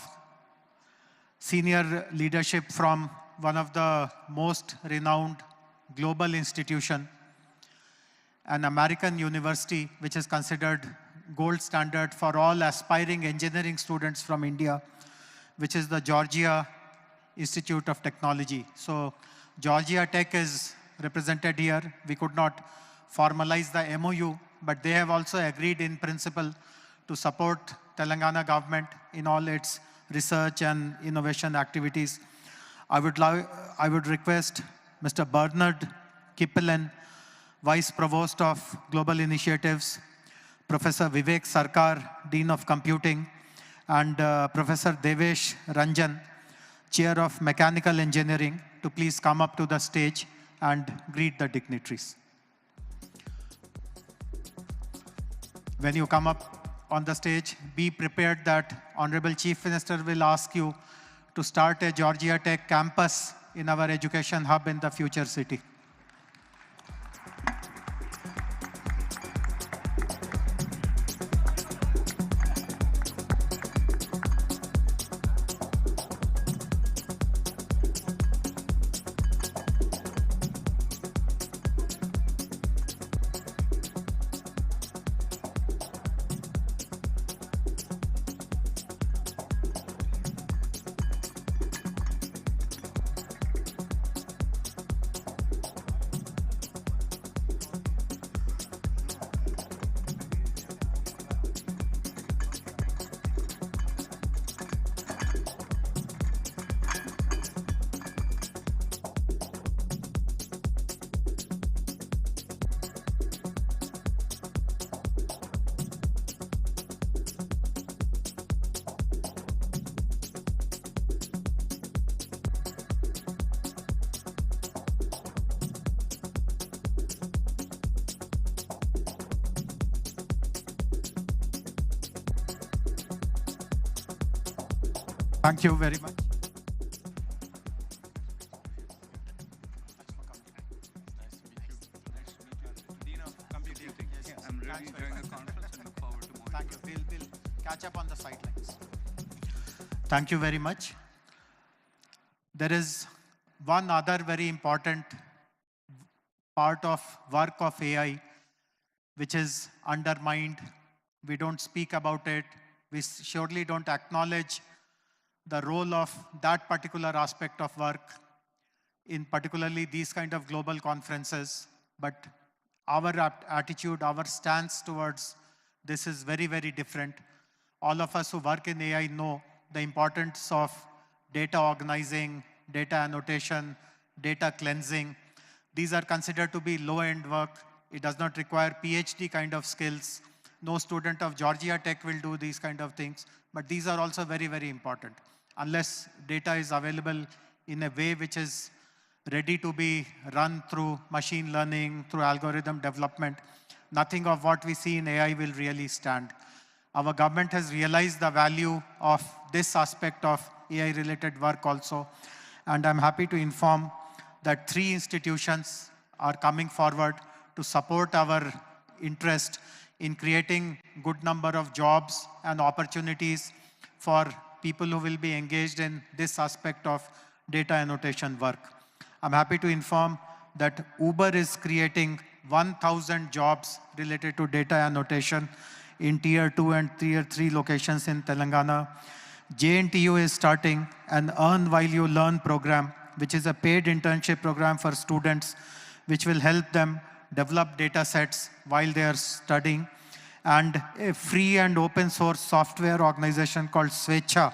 Speaker 3: senior leadership from one of the most renowned global institution, an American university which is considered gold standard for all aspiring engineering students from India, which is the Georgia Institute of Technology. So Georgia Tech is represented here. We could not formalize the MOU, but they have also agreed in principle to support Telangana government in all its research and innovation activities. I would request Mr. Bernard Kippelan, Vice Provost of Global Initiatives, Professor Vivek Sarkar, Dean of Computing, and Professor Devesh Ranjan, Chair of Mechanical Engineering, to please come up to the stage and greet the dignitaries. When you come up on the stage, be prepared that Honorable Chief Minister will ask you to start a Georgia Tech campus in our education hub in the future city. Thank you very much.
Speaker 5: I'm really enjoying the conference and look forward to more.
Speaker 3: Thank you. We'll catch up on the sidelines. Thank you very much. There is one other very important part of work of AI, which is undermined, we don't speak about it, we surely don't acknowledge the role of that particular aspect of work in particularly these kind of global conferences. But our attitude, our stance towards this is very, very different. All of us who work in AI know the importance of data organizing, data annotation, data cleansing. These are considered to be low-end work. It does not require PhD kind of skills. No student of Georgia Tech will do these kind of things, but these are also very, very important. Unless data is available in a way which is ready to be run through machine learning, through algorithm development, nothing of what we see in AI will really stand. Our government has realized the value of this aspect of AI-related work also, and I'm happy to inform that 3 institutions are coming forward to support our interest in creating good number of jobs and opportunities for people who will be engaged in this aspect of data annotation work. I'm happy to inform that Uber is creating 1,000 jobs related to data annotation in Tier 2 and Tier 3 locations in Telangana. JNTU is starting an Earn While You Learn program, which is a paid internship program for students, which will help them develop data sets while they are studying. And a free and open source software organization called Swecha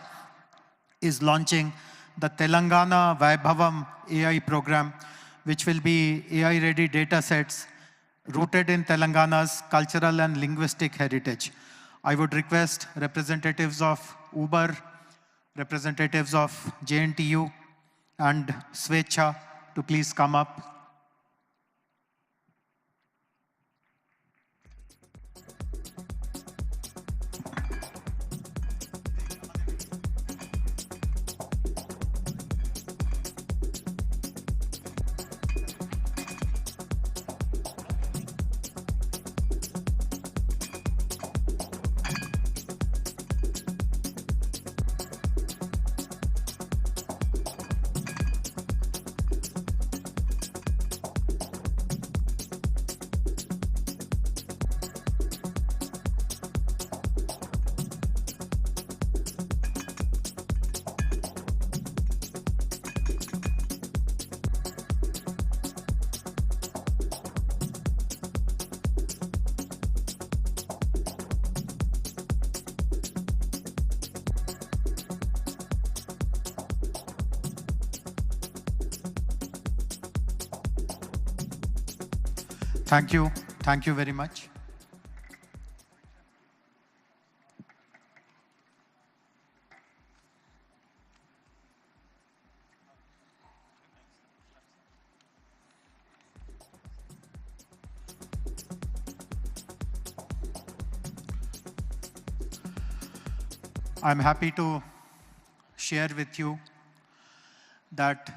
Speaker 3: is launching the Telangana Vaibhavam AI program, which will be AI-ready data sets rooted in Telangana's cultural and linguistic heritage. I would request representatives of Uber, representatives of JNTU, and Swecha to please come up. Thank you. Thank you very much. I'm happy to share with you that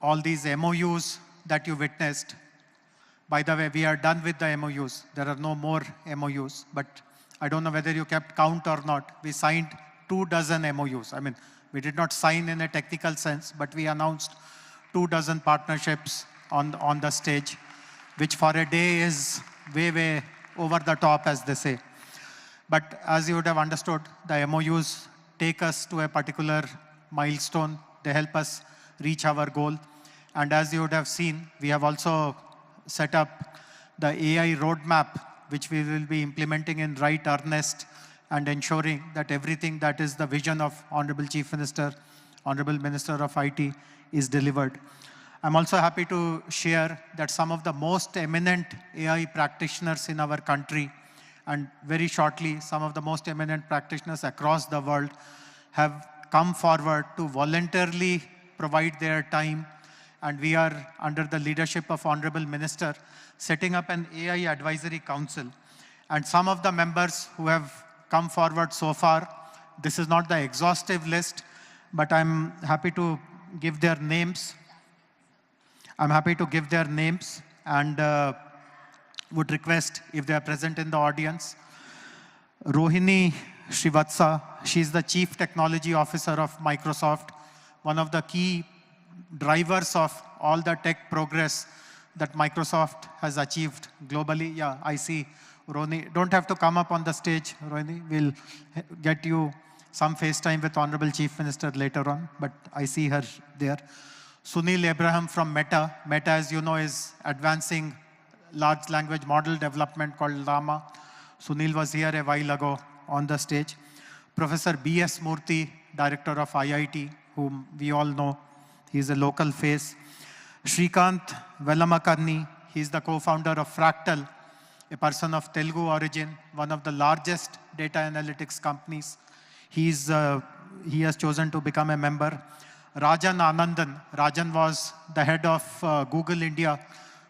Speaker 3: all these MOUs that you witnessed, by the way, we are done with the MOUs. There are no more MOUs, but I don't know whether you kept count or not. We signed 24 MOUs. I mean, we did not sign in a technical sense, but we announced 24 partnerships on the stage, which for a day is way, way over the top, as they say. But as you would have understood, the MOUs take us to a particular milestone. They help us reach our goal. And as you would have seen, we have also set up the AI roadmap, which we will be implementing in right earnest and ensuring that everything that is the vision of Honorable Chief Minister, Honorable Minister of IT is delivered. I'm also happy to share that some of the most eminent AI practitioners in our country, and very shortly, some of the most eminent practitioners across the world have come forward to voluntarily provide their time. And we are, under the leadership of Honorable Minister, setting up an AI Advisory Council. And some of the members who have come forward so far, this is not the exhaustive list, but I'm happy to give their names. I'm happy to give their names and would request if they are present in the audience. Rohini Srivatsa, she's the Chief Technology Officer of Microsoft, one of the key drivers of all the tech progress that Microsoft has achieved globally. Yeah, I see Roni. Don't have to come up on the stage, Roni. We'll get you some FaceTime with Honorable Chief Minister later on, but I see her there. Sunil Abraham from Meta. Meta, as you know, is advancing large language model development called Llama. Sunil was here a while ago on the stage. Professor B.S. Murthy, Director of IIT, whom we all know. He's a local face. Shrikant Velamakarni, he's the co-founder of Fractal, a person of Telugu origin, one of the largest data analytics companies. He has chosen to become a member. Rajan Anandan. Rajan was the head of Google India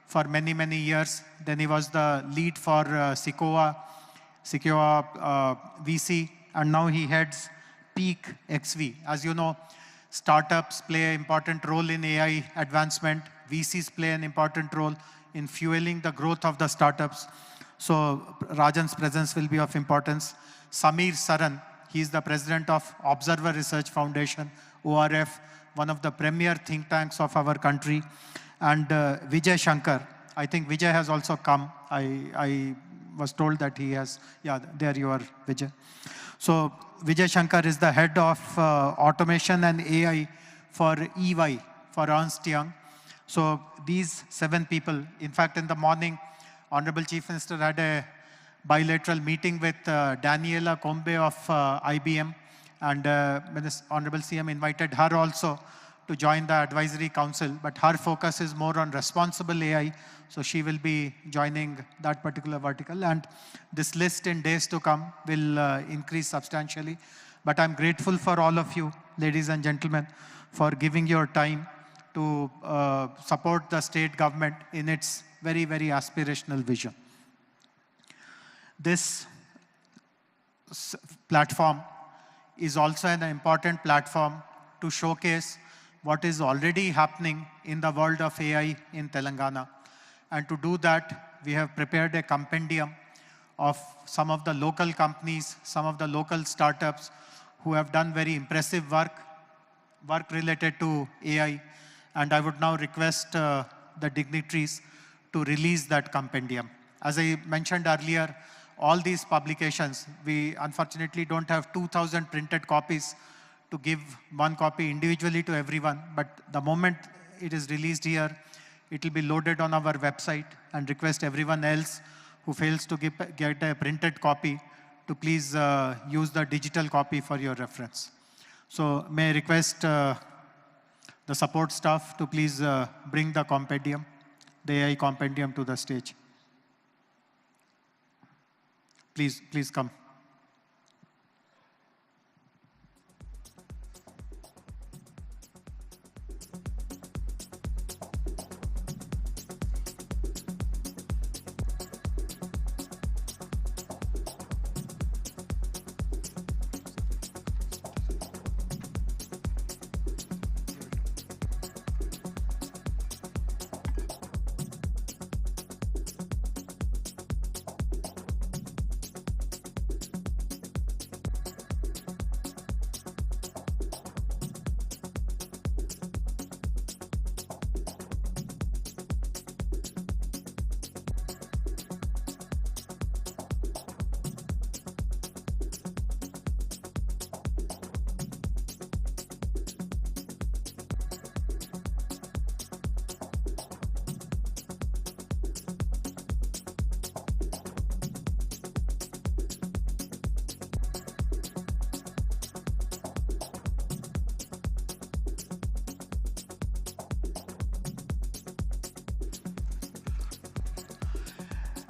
Speaker 3: for many, many years. Then he was the lead for Sequoia VC, and now he heads Peak XV. As you know, startups play an important role in AI advancement. VCs play an important role in fueling the growth of the startups. So Rajan's presence will be of importance. Samir Saran, he is the president of Observer Research Foundation, ORF, one of the premier think tanks of our country. And Vijay Shankar, I think Vijay has also come. I was told that he has, yeah, there you are, Vijay. So Vijay Shankar is the head of automation and AI for EY, for Ernst Young. So these 7 people, in fact, in the morning, Honorable Chief Minister had a bilateral meeting with Daniela Combe of IBM, and Honorable CM invited her also to join the advisory council, but her focus is more on responsible AI, so she will be joining that particular vertical, and this list in days to come will increase substantially. But I'm grateful for all of you, ladies and gentlemen, for giving your time to support the state government in its very, very aspirational vision. This platform is also an important platform to showcase what is already happening in the world of AI in Telangana. And to do that, we have prepared a compendium of some of the local companies, some of the local startups who have done very impressive work related to AI. And I would now request the dignitaries to release that compendium. As I mentioned earlier, all these publications, we unfortunately don't have 2,000 printed copies to give one copy individually to everyone, but the moment it is released here, it will be loaded on our website, and request everyone else who fails to get a printed copy to please use the digital copy for your reference. So may I request the support staff to please bring the compendium, the AI compendium, to the stage. Please come.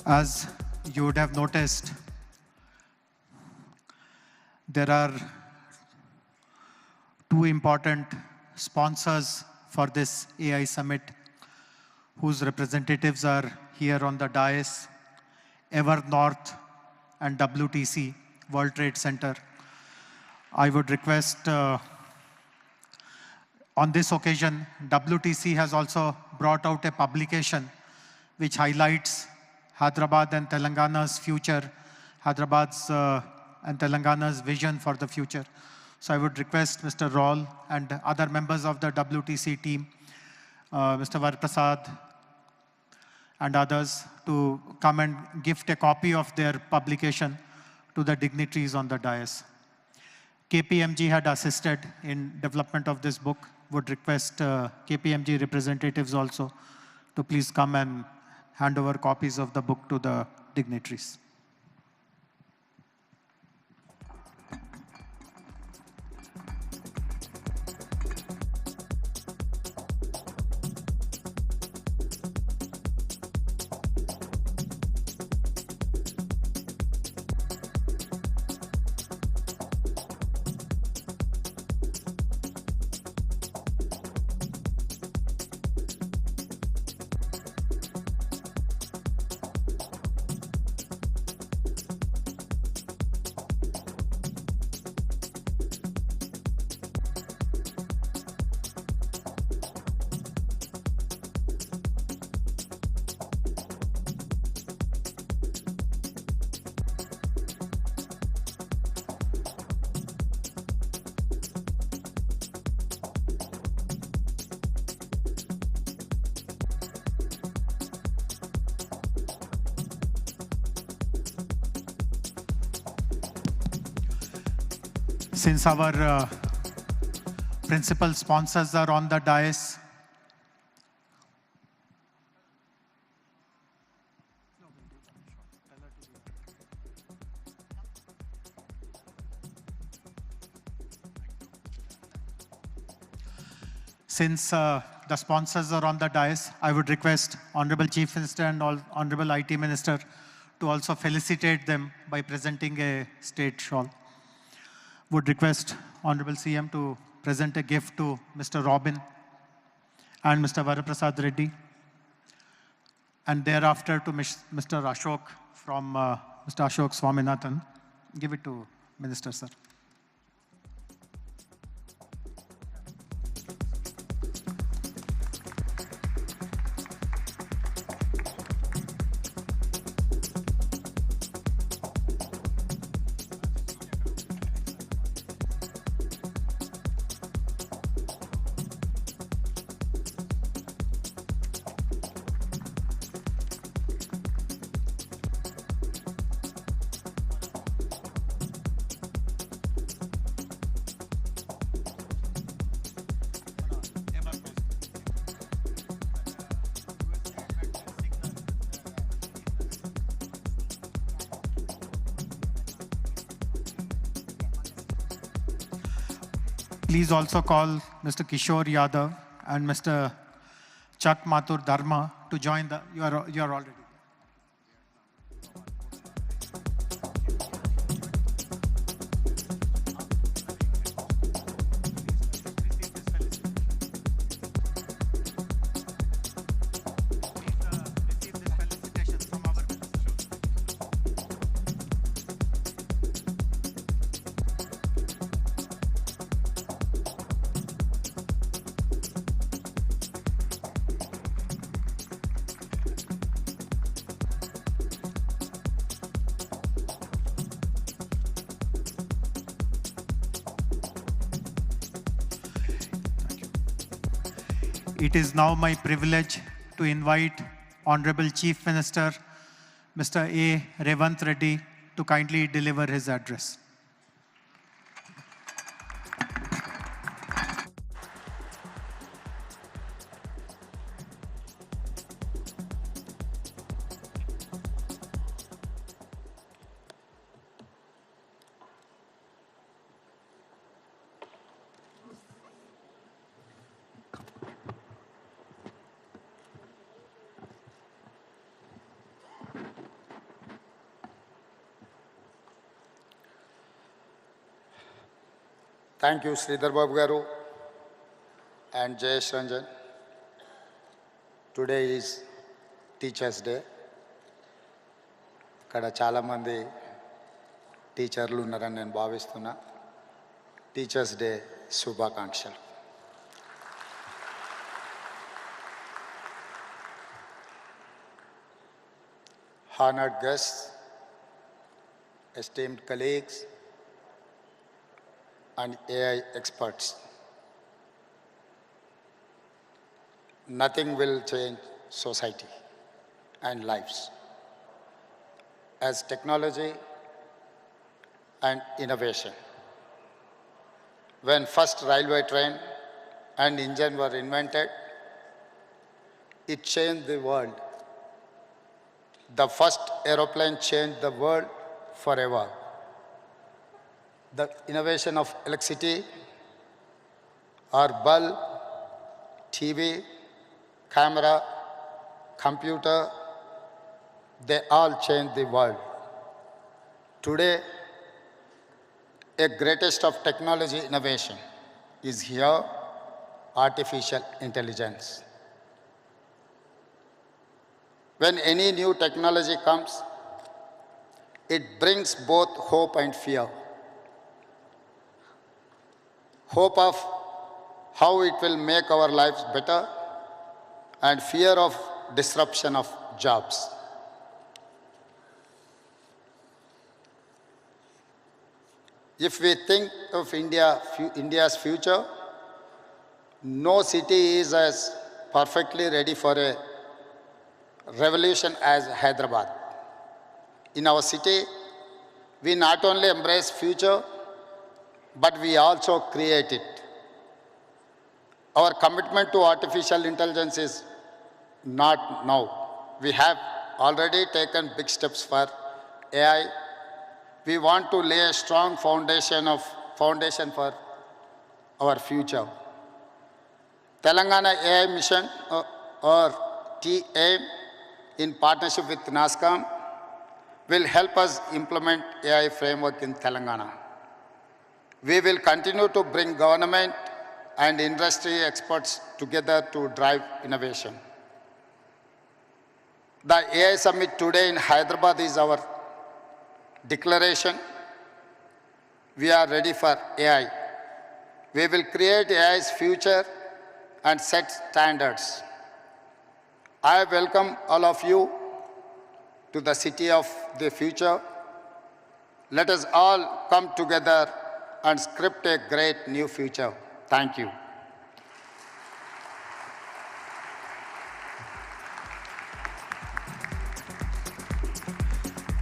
Speaker 3: As you would have noticed, there are 2 important sponsors for this AI Summit, whose representatives are here on the dais: Evernorth and WTC, World Trade Center. I would request, on this occasion, WTC has also brought out a publication which highlights Hyderabad and Telangana's future, Hyderabad's and Telangana's vision for the future. So I would request Mr. Raul and other members of the WTC team Mr. Varaprasad, and others to come and gift a copy of their publication to the dignitaries on the dais. KPMG had assisted in development of this book. Would request KPMG representatives also to please come and hand over copies of the book to the dignitaries. Since our principal sponsors are on the dais, the sponsors are on the dais, I would request Honorable Chief Minister and Honorable IT Minister to also felicitate them by presenting a state shawl. Would request Honorable CM to present a gift to Mr. Robin and Mr. Varaprasad Reddy, and thereafter to Mr. Ashok from Mr. Ashok Swaminathan. Give it to Minister, sir. Please also call Mr. Kishore Yadav and Mr. Chak Mathur Dharma to join the, you are already. It is now my privilege to invite Honorable Chief Minister, Mr. A.Revanth Reddy, to kindly deliver his address.
Speaker 6: Thank you, Sridhar Babu Garu and Jayesh Ranjan. Today is Teachers' Day. Kada chala mandi టీచర్లు ఉన్నారని నేను భావిస్తున్నా. Teachers day శుభాకాంక్షలు. Honored guests, esteemed colleagues, and AI experts. nothing will change society and lives as technology and innovation. When first railway train and engine were invented, it changed the world. The first aeroplane changed the world forever. The innovation of electricity or bulb, TV, camera, computer, they all changed the world. Today, a greatest of technology innovation is here, artificial intelligence. When any new technology comes, it brings both hope and fear. Hope of how it will make our lives better and fear of disruption of jobs. If we think of India's future, no city is as perfectly ready for a revolution as Hyderabad. In our city, we not only embrace future, but we also create it. Our commitment to artificial intelligence is not now. We have already taken big steps for AI. We want to lay a strong foundation for our future. Telangana AI Mission or TAIM in partnership with NASCOM will help us implement AI framework in Telangana. We will continue to bring government and industry experts together to drive innovation. The AI Summit today in Hyderabad is our declaration. We are ready for AI. We will create AI's future and set standards. I welcome all of you to the city of the future. Let us all come together and script a great new future. Thank you.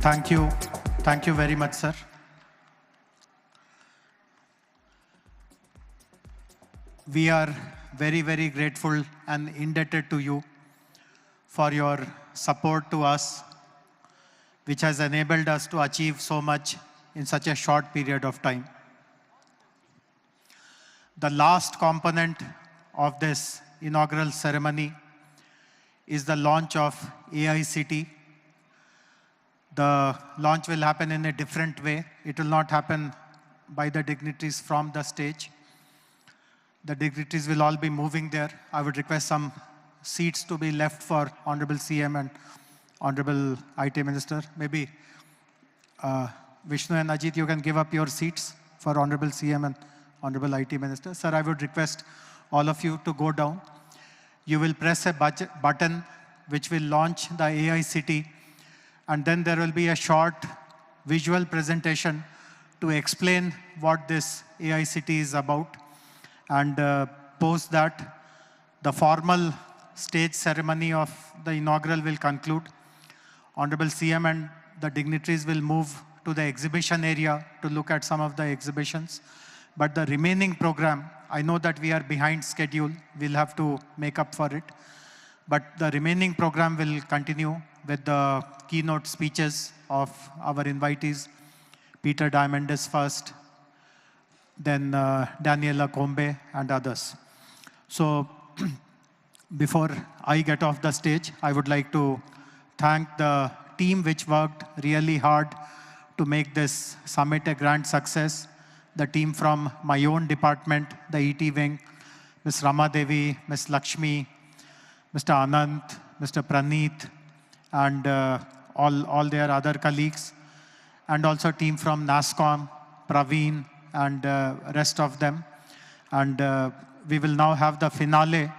Speaker 3: Thank you. Thank you very much, sir. We are very, very grateful and indebted to you for your support to us, which has enabled us to achieve so much in such a short period of time. The last component of this inaugural ceremony is the launch of AI City. The launch will happen in a different way. It will not happen by the dignitaries from the stage. The dignitaries will all be moving there. I would request some seats to be left for Honorable CM and Honorable IT Minister. Maybe Vishnu and Ajit, you can give up your seats for Honorable CM and Honorable IT Minister. Sir, I would request all of you to go down. You will press a button which will launch the AI City, and then there will be a short visual presentation to explain what this AI City is about. And post that, the formal stage ceremony of the inaugural will conclude. Honorable CM and the dignitaries will move to the exhibition area to look at some of the exhibitions. But the remaining program, I know that we are behind schedule. We'll have to make up for it. But the remaining program will continue with the keynote speeches of our invitees. Peter Diamandis first, then Daniela Combe and others. So before I get off the stage, I would like to thank the team which worked really hard to make this summit a grand success. The team from my own department, the ET wing, Ms. Rama Devi, Ms. Lakshmi, Mr. Anant, Mr. Praneeth, and all their other colleagues, and also team from NASCOM, Praveen, and rest of them. And we will now have the finale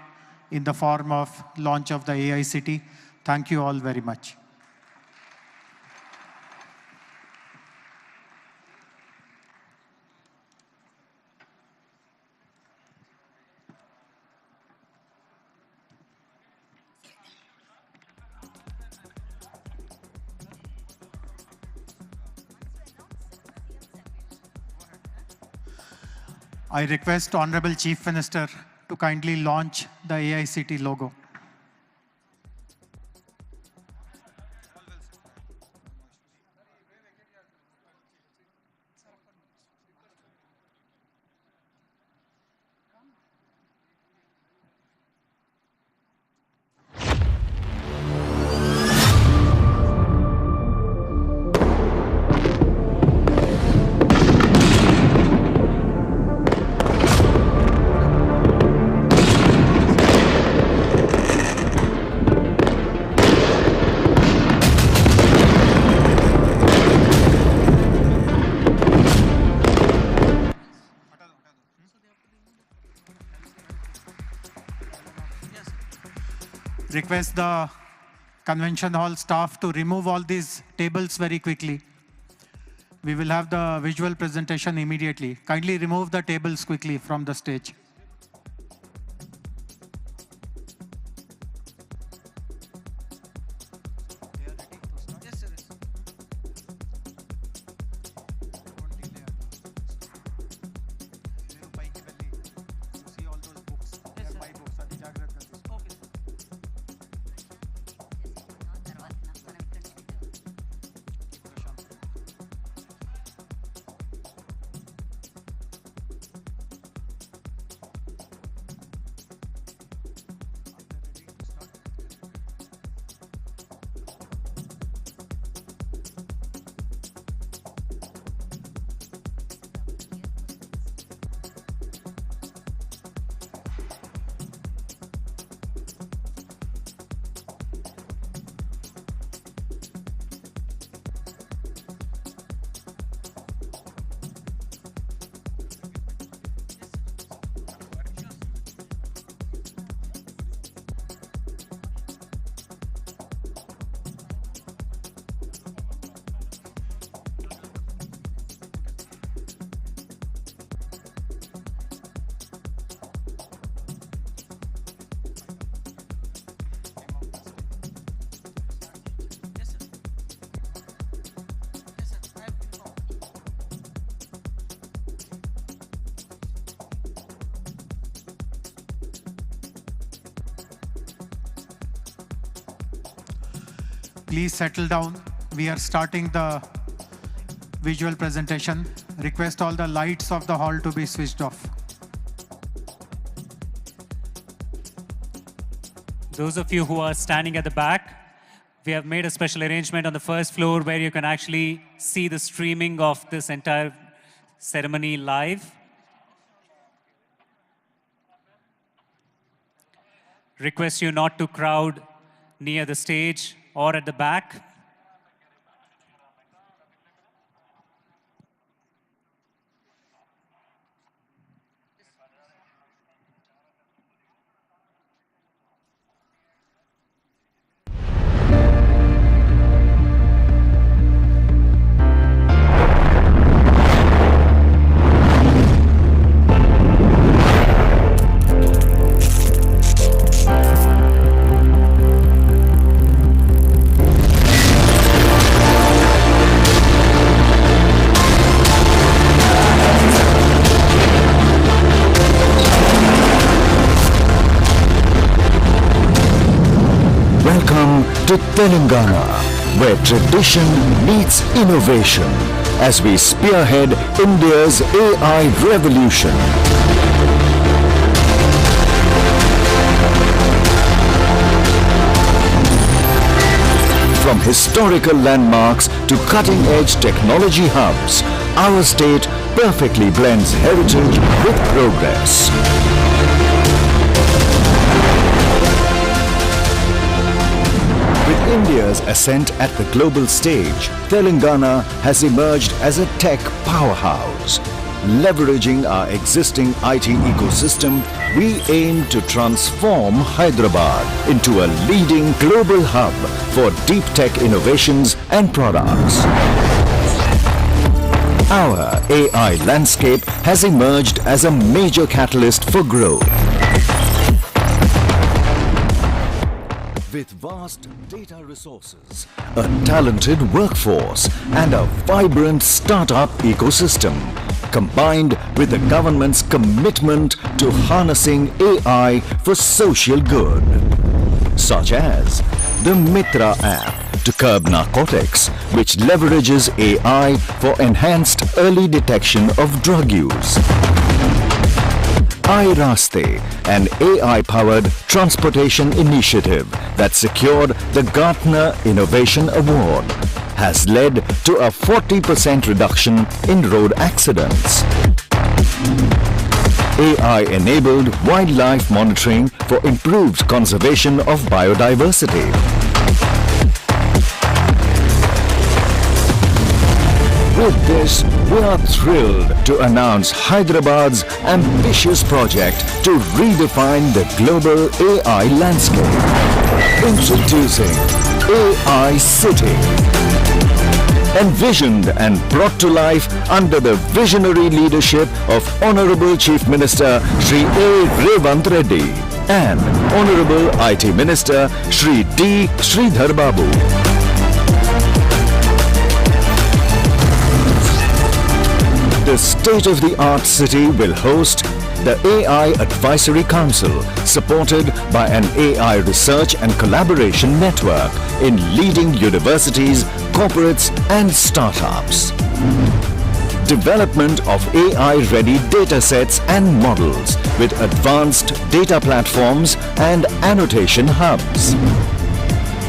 Speaker 3: in the form of launch of the AI City. Thank you all very much. I request Honorable Chief Minister to kindly launch the AICT logo. Request the convention hall staff to remove all these tables very quickly. We will have the visual presentation immediately. Kindly remove the tables quickly from the stage. Please settle down. We are starting the visual presentation. Request all the lights of the hall to be switched off.
Speaker 7: Those of you who are standing at the back, we have made a special arrangement on the first floor where you can actually see the streaming of this entire ceremony live. Request you not to crowd near the stage or at the back.
Speaker 8: Welcome to Telangana, where tradition meets innovation as we spearhead India's AI revolution. From historical landmarks to cutting-edge technology hubs, our state perfectly blends heritage with progress. With India's ascent at the global stage, Telangana has emerged as a tech powerhouse. Leveraging our existing IT ecosystem, we aim to transform Hyderabad into a leading global hub for deep tech innovations and products. Our AI landscape has emerged as a major catalyst for growth. With vast data resources, a talented workforce, and a vibrant startup ecosystem, combined with the government's commitment to harnessing AI for social good, such as the Mitra app to curb narcotics, which leverages AI for enhanced early detection of drug use. iRaste, an AI-powered transportation initiative that secured the Gartner Innovation Award, has led to a 40% reduction in road accidents. AI-enabled wildlife monitoring for improved conservation of biodiversity. With this, we are thrilled to announce Hyderabad's ambitious project to redefine the global AI landscape. Introducing AI City. Envisioned and brought to life under the visionary leadership of Honorable Chief Minister Shri A.Revanth Reddy and Honorable IT Minister Shri D. Sridhar Babu. The state-of-the-art city will host the AI Advisory Council, supported by an AI research and collaboration network in leading universities, corporates and startups. Development of AI-ready datasets and models with advanced data platforms and annotation hubs.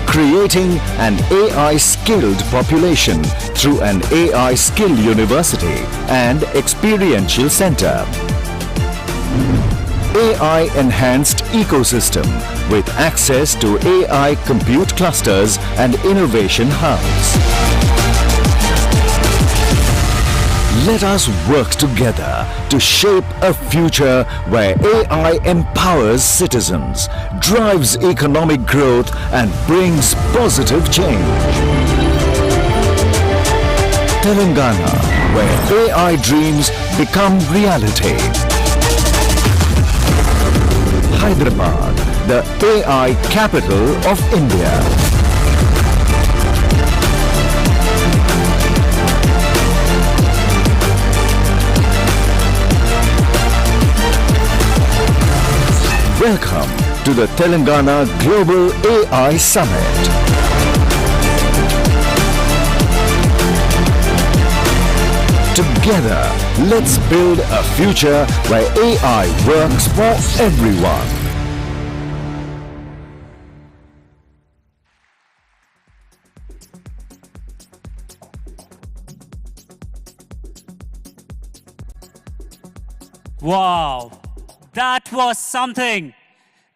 Speaker 8: Creating an AI-skilled population through an AI skill university and experiential center. AI-enhanced ecosystem with access to AI compute clusters and innovation hubs. Let us work together to shape a future where AI empowers citizens, drives economic growth and brings positive change. Telangana, where AI dreams become reality. Hyderabad, the AI capital of India. Welcome to the Telangana Global AI Summit. Together, let's build a future where AI works for everyone.
Speaker 7: Wow, that was something.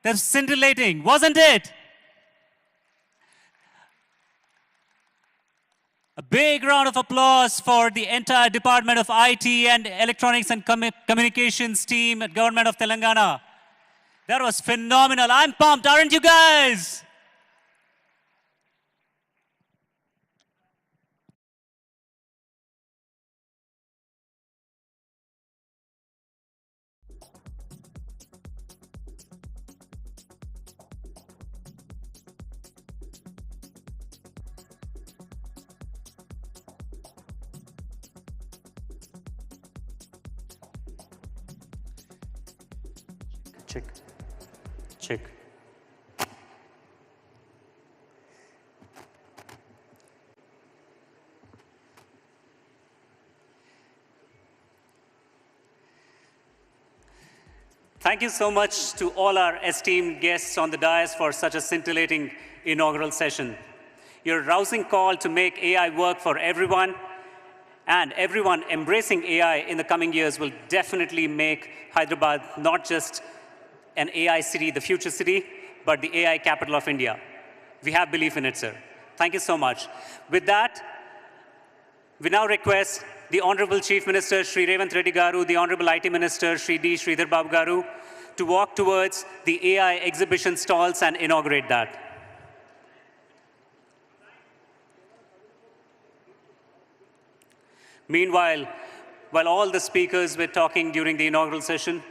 Speaker 7: That's scintillating, wasn't it? A big round of applause for the entire Department of IT and Electronics and Communications team at Government of Telangana. That was phenomenal. I'm pumped, aren't you guys?
Speaker 1: Check. Check.
Speaker 7: Thank you so much to all our esteemed guests on the dais for such a scintillating inaugural session. Your rousing call to make AI work for everyone and everyone embracing AI in the coming years will definitely make Hyderabad not just an AI city, the future city, but the AI capital of India. We have belief in it, sir. Thank you so much. With that, we now request the Honorable Chief Minister, Shri A.Revanth Reddy Garu, the Honorable IT Minister, Shri D. Sridhar Babu Garu, to walk towards the AI exhibition stalls and inaugurate that. Meanwhile, while all the speakers were talking during the inaugural session,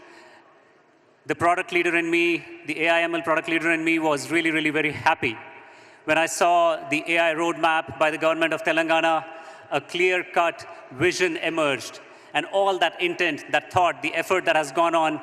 Speaker 7: the product leader in me, the AI/ML product leader in me was really, really very happy when I saw the AI roadmap by the government of Telangana. A clear-cut vision emerged. and all that intent, that thought, the effort that has gone on